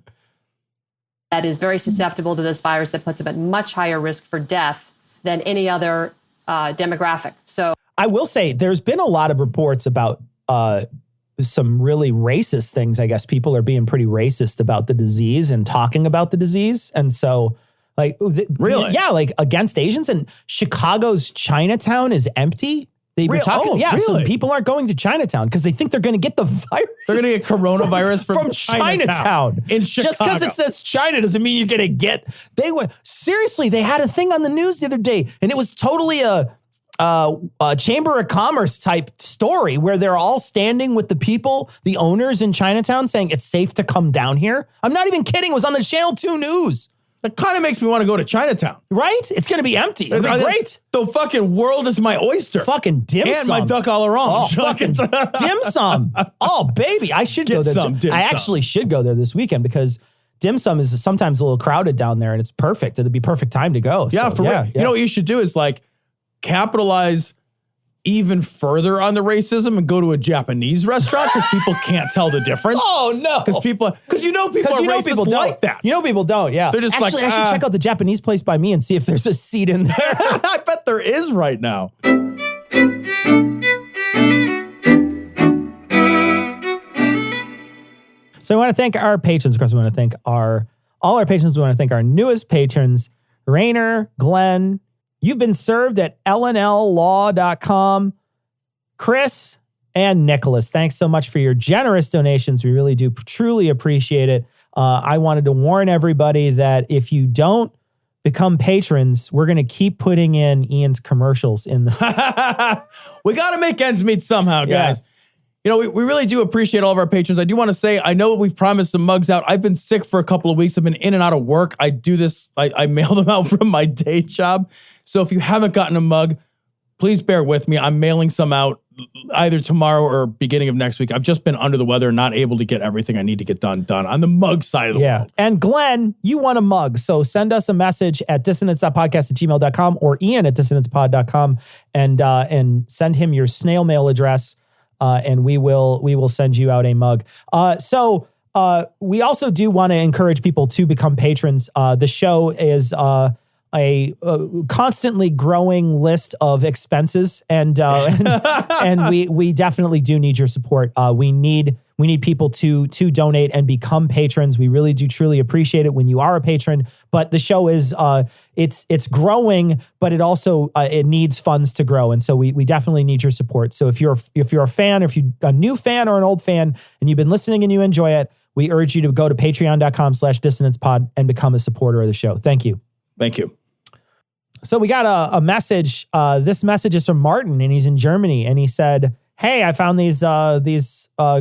That is very susceptible to this virus that puts them at much higher risk for death than any other demographic. So I will say there's been a lot of reports about some really racist things. I guess people are being pretty racist about the disease and talking about the disease. And so like, really? Yeah, like against Asians. And Chicago's Chinatown is empty. They were talking, really? So people aren't going to Chinatown because they think they're going to get the virus. They're going to get coronavirus from Chinatown. In Chicago. Just because it says China doesn't mean you're going to get. They had a thing on the news the other day, and it was totally a Chamber of Commerce type story where they're all standing with the people, the owners in Chinatown, saying it's safe to come down here. I'm not even kidding. It was on the Channel 2 News. That kind of makes me want to go to Chinatown. Right? It's going to be empty. It'll be great. The fucking world is my oyster. Fucking dim sum. And my duck all around. Oh, fucking dim sum. Oh, baby. I should go there. I actually should go there this weekend because dim sum is sometimes a little crowded down there and it's perfect. It'd be perfect time to go. Yeah, so, for real. yeah. You know what you should do is like capitalize even further on the racism and go to a Japanese restaurant because people can't tell the difference. Oh, no. Because people are racist like that. You know people don't, yeah. They're just actually, I should check out the Japanese place by me and see if there's a seat in there. I bet there is right now. So I want to thank our patrons. Of course, we want to thank all our patrons. We want to thank our newest patrons, Rainer, Glenn. You've been served at lnllaw.com. Chris and Nicholas, thanks so much for your generous donations. We really do truly appreciate it. I wanted to warn everybody that if you don't become patrons, we're going to keep putting in Ian's commercials in the... We got to make ends meet somehow, guys. Yeah. You know, we really do appreciate all of our patrons. I do want to say, I know we've promised some mugs out. I've been sick for a couple of weeks. I've been in and out of work. I do this. I mail them out from my day job. So if you haven't gotten a mug, please bear with me. I'm mailing some out either tomorrow or beginning of next week. I've just been under the weather, not able to get everything I need to get done on the mug side of the world. And Glenn, you want a mug. So send us a message at dissonance.podcast@gmail.com or Ian@dissonancepod.com and send him your snail mail address. And we will send you out a mug. So we also do want to encourage people to become patrons. The show is a constantly growing list of expenses, and we definitely do need your support. We need people to donate and become patrons. We really do truly appreciate it when you are a patron. But the show is it's growing, but it also it needs funds to grow, and so we definitely need your support. So if you're a fan, or if you're a new fan or an old fan, and you've been listening and you enjoy it, we urge you to go to patreon.com/dissonancepod and become a supporter of the show. Thank you. Thank you. So we got a message. This message is from Martin, and he's in Germany, and he said, "Hey, I found these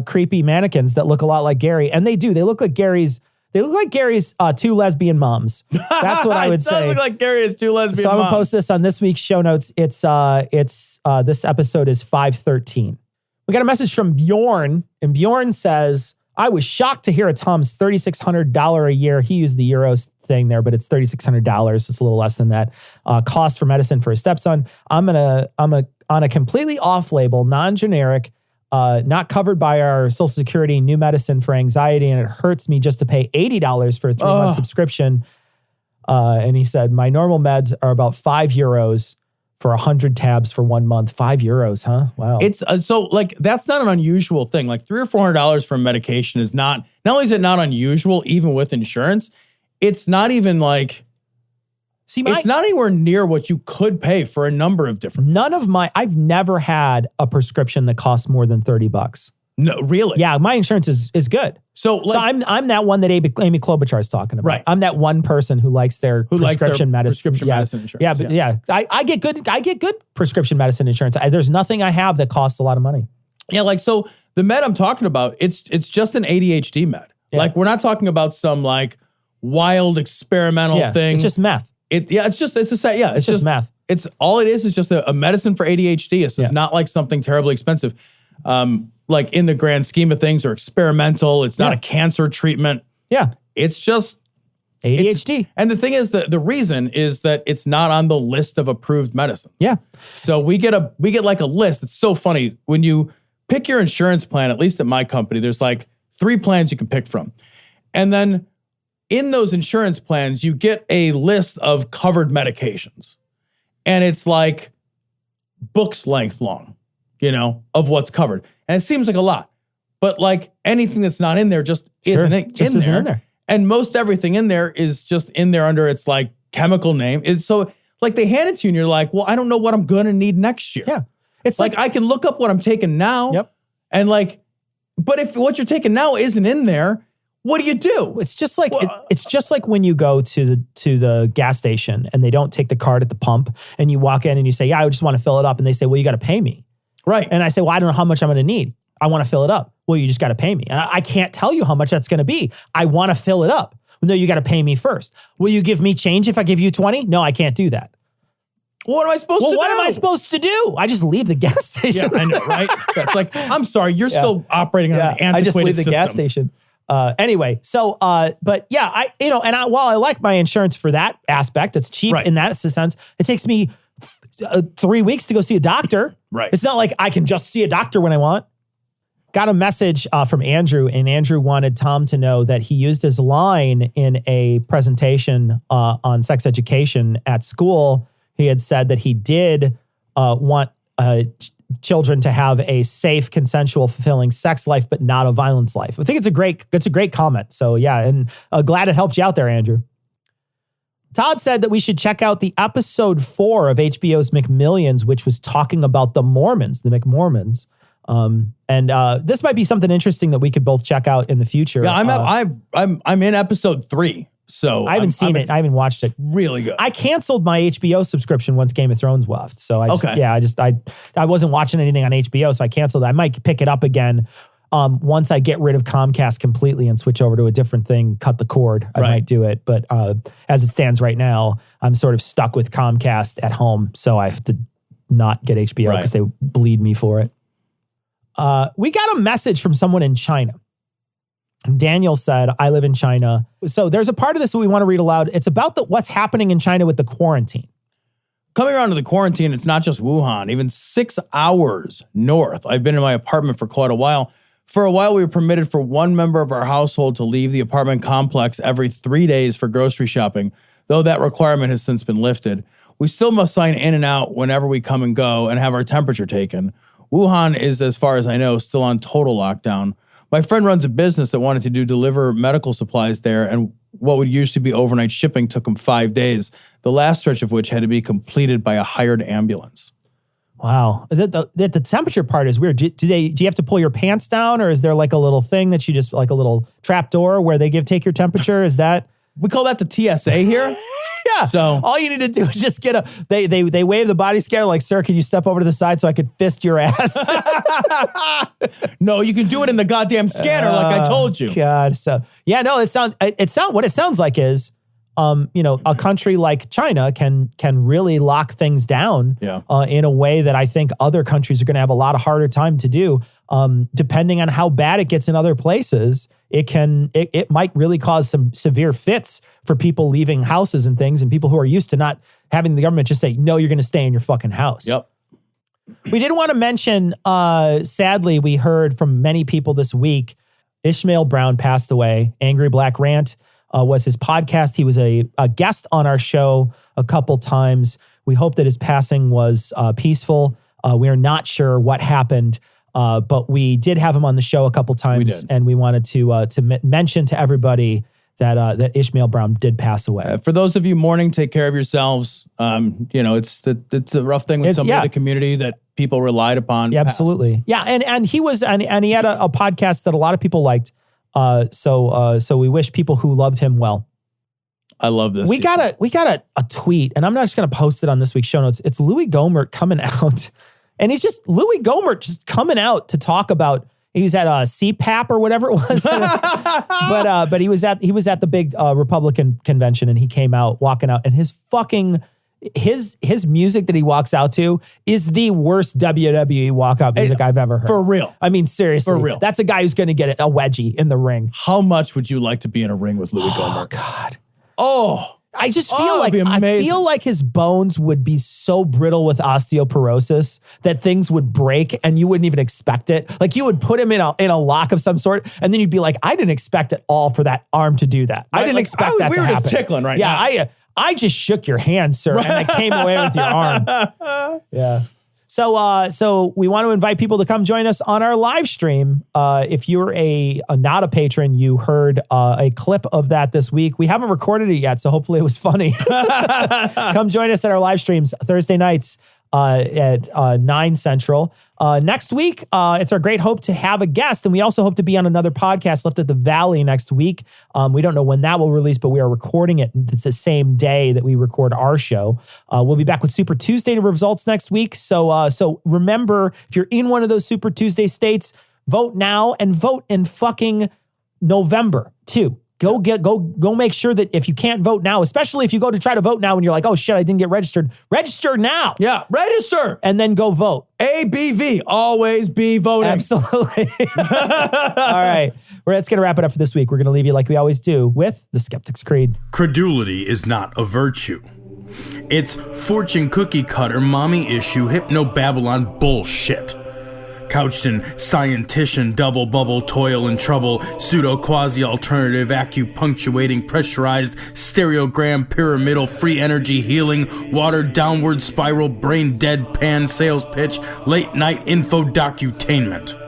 creepy mannequins that look a lot like Gary, and they do. They look like Gary's two lesbian moms. That's what I would say. It does look like Gary has two lesbian moms. So I'm gonna post this on this week's show notes. It's this episode is 513. We got a message from Bjorn, and Bjorn says, I was shocked to hear a Tom's $3,600 a year. He used the euros thing there, but it's $3,600. It's a little less than that. Cost for medicine for his stepson. I'm on a completely off-label, non-generic, not covered by our Social Security, new medicine for anxiety, and it hurts me just to pay $80 for a 3-month subscription. And he said, my normal meds are about €5 for 100 tabs for 1 month. €5, huh? Wow. It's so like, that's not an unusual thing. Like $300 or $400 for medication is not only is it not unusual, even with insurance, it's not even like, it's not anywhere near what you could pay for a number of different. I've never had a prescription that costs more than $30. No, really? Yeah, my insurance is good. So I'm that one that Amy Klobuchar is talking about. Right. I'm that one person who likes their prescription medicine. Medicine insurance. Yeah, I get good prescription medicine insurance. There's nothing I have that costs a lot of money. Yeah, like so the med I'm talking about, it's just an ADHD med. Yeah. Like we're not talking about some like wild experimental thing. It's just meth. It's just meth. It's all it is just a medicine for ADHD. It's not like something terribly expensive. Like in the grand scheme of things, or experimental. It's not a cancer treatment. Yeah. It's just ADHD. And the thing is that the reason is that it's not on the list of approved medicines. Yeah. So we get like a list. It's so funny when you pick your insurance plan, at least at my company, there's like 3 plans you can pick from. And then in those insurance plans, you get a list of covered medications. And it's like books length long, of what's covered. And it seems like a lot. But like anything that's not in there just isn't in there. And most everything in there is just in there under its like chemical name. It's so like they hand it to you and you're like, well, I don't know what I'm going to need next year. Yeah. It's like I can look up what I'm taking now. Yep. And like, but if what you're taking now isn't in there, what do you do? It's just like it's just like when you go to the gas station and they don't take the card at the pump and you walk in and you say, yeah, I just want to fill it up. And they say, well, you got to pay me. Right. And I say, well, I don't know how much I'm going to need. I want to fill it up. Well, you just got to pay me. And I can't tell you how much that's going to be. I want to fill it up. No, you got to pay me first. Will you give me change if I give you 20? No, I can't do that. What am I supposed to do? What am I supposed to do? I just leave the gas station. Yeah, I know, right? That's like, I'm sorry, you're still operating on an antiquated I just leave the system. gas station. Anyway, so, but yeah, while I like my insurance for that aspect, it's cheap in that sense. It takes me 3 weeks to go see a doctor. Right. It's not like I can just see a doctor when I want. Got a message from Andrew, and Andrew wanted Tom to know that he used his line in a presentation on sex education at school. He had said that he did want children to have a safe, consensual, fulfilling sex life, but not a violence life. I think it's a great comment. So yeah, and glad it helped you out there, Andrew. Todd said that we should check out the episode 4 of HBO's McMillions, which was talking about the Mormons, the McMormons. And this might be something interesting that we could both check out in the future. Yeah, I'm in episode 3. So I haven't seen it. I haven't watched it. Really good. I canceled my HBO subscription once Game of Thrones left. So I wasn't watching anything on HBO, so I canceled it. I might pick it up again once I get rid of Comcast completely and switch over to a different thing, cut the cord. I might do it. But as it stands right now, I'm sort of stuck with Comcast at home. So I have to not get HBO because they bleed me for it. We got a message from someone in China. Daniel said, I live in China. So there's a part of this that we want to read aloud. It's about what's happening in China with the quarantine. Coming around to the quarantine, it's not just Wuhan, even 6 hours north. I've been in my apartment for quite a while. For a while, we were permitted for one member of our household to leave the apartment complex every 3 days for grocery shopping, though that requirement has since been lifted. We still must sign in and out whenever we come and go and have our temperature taken. Wuhan is, as far as I know, still on total lockdown. My friend runs a business that wanted to deliver medical supplies there, and what would usually be overnight shipping took him 5 days, the last stretch of which had to be completed by a hired ambulance. Wow. The temperature part is weird. Do you have to pull your pants down, or is there like a little thing that you just, like a little trap door where they take your temperature? Is that? We call that the TSA here. Yeah. So all you need to do is just get they wave the body scanner like, sir, can you step over to the side so I could fist your ass? No, you can do it in the goddamn scanner like I told you. God. So yeah, no, what it sounds like is, a country like China can really lock things down in a way that I think other countries are going to have a lot of harder time to do. Depending on how bad it gets in other places, it might really cause some severe fits for people leaving houses and things, and people who are used to not having the government just say, no, you're going to stay in your fucking house. Yep. We did want to mention, sadly, we heard from many people this week, Ishmael Brown passed away. Angry Black Rant was his podcast. He was a guest on our show a couple times. We hope that his passing was peaceful. We are not sure what happened, but we did have him on the show a couple times, and we wanted to mention to everybody that Ishmael Brown did pass away. For those of you mourning, take care of yourselves. It's a rough thing with somebody in the community that people relied upon. Yeah, absolutely. Yeah, and he was and he had a podcast that a lot of people liked. So we wish people who loved him well. I love this. We got a tweet, and I'm not just going to post it on this week's show notes. It's Louis Gohmert coming out, and Louis Gohmert just coming out to talk about. He was at CPAP or whatever it was, but he was at the big Republican convention, and he came out walking out, and his music that he walks out to is the worst WWE walkout music I've ever heard. For real. I mean, seriously. For real. That's a guy who's going to get a wedgie in the ring. How much would you like to be in a ring with Louis Gohmert? Oh, God. Oh. I just feel like his bones would be so brittle with osteoporosis that things would break and you wouldn't even expect it. Like you would put him in a lock of some sort, and then you'd be like, I didn't expect at all for that arm to do that. I didn't expect that to happen. We were just tickling now. Yeah, I just shook your hand, sir, and I came away with your arm. Yeah. So we want to invite people to come join us on our live stream. If you're not a patron, you heard a clip of that this week. We haven't recorded it yet, so hopefully it was funny. Come join us at our live streams Thursday nights at 9 Central. Next week, it's our great hope to have a guest, and we also hope to be on another podcast, Left at the Valley, next week. We don't know when that will release, but we are recording it. It's the same day that we record our show. We'll be back with Super Tuesday results next week. So remember, if you're in one of those Super Tuesday states, vote now and vote in fucking November too. Go make sure that if you can't vote now, especially if you go to try to vote now and you're like, oh shit, I didn't get registered. Register now. Yeah, register. And then go vote. ABV, always be voting. Absolutely. All right. That's going to wrap it up for this week. We're going to leave you like we always do with the Skeptic's Creed. Credulity is not a virtue. It's fortune cookie cutter, mommy issue, hypno-Babylon bullshit. Couched in scientician, double bubble, toil and trouble, pseudo quasi-alternative, acupunctuating, pressurized, stereogram, pyramidal, free energy healing, watered downward spiral, brain deadpan sales pitch, late night info docutainment.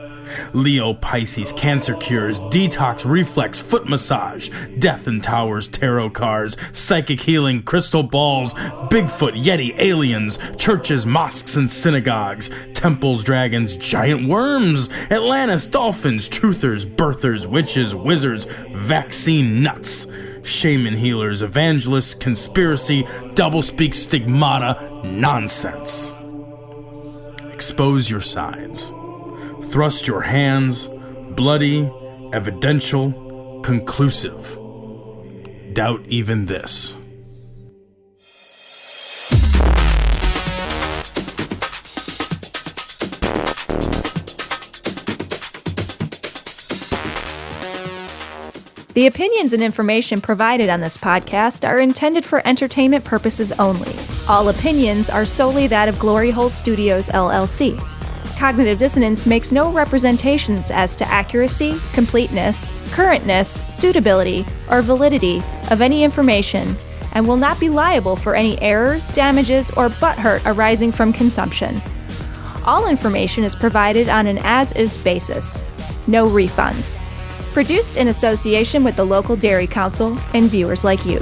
Leo, Pisces, cancer cures, detox, reflex, foot massage, death in towers, tarot cards, psychic healing, crystal balls, Bigfoot, Yeti, aliens, churches, mosques and synagogues, temples, dragons, giant worms, Atlantis, dolphins, truthers, birthers, witches, wizards, vaccine nuts, shaman healers, evangelists, conspiracy, doublespeak, stigmata, nonsense. Expose your sides. Thrust your hands, bloody, evidential, conclusive. Doubt even this. The opinions and information provided on this podcast are intended for entertainment purposes only. All opinions are solely that of Glory Hole Studios, LLC. Cognitive Dissonance makes no representations as to accuracy, completeness, currentness, suitability, or validity of any information, and will not be liable for any errors, damages, or butthurt arising from consumption. All information is provided on an as-is basis. No refunds. Produced in association with the local Dairy Council and viewers like you.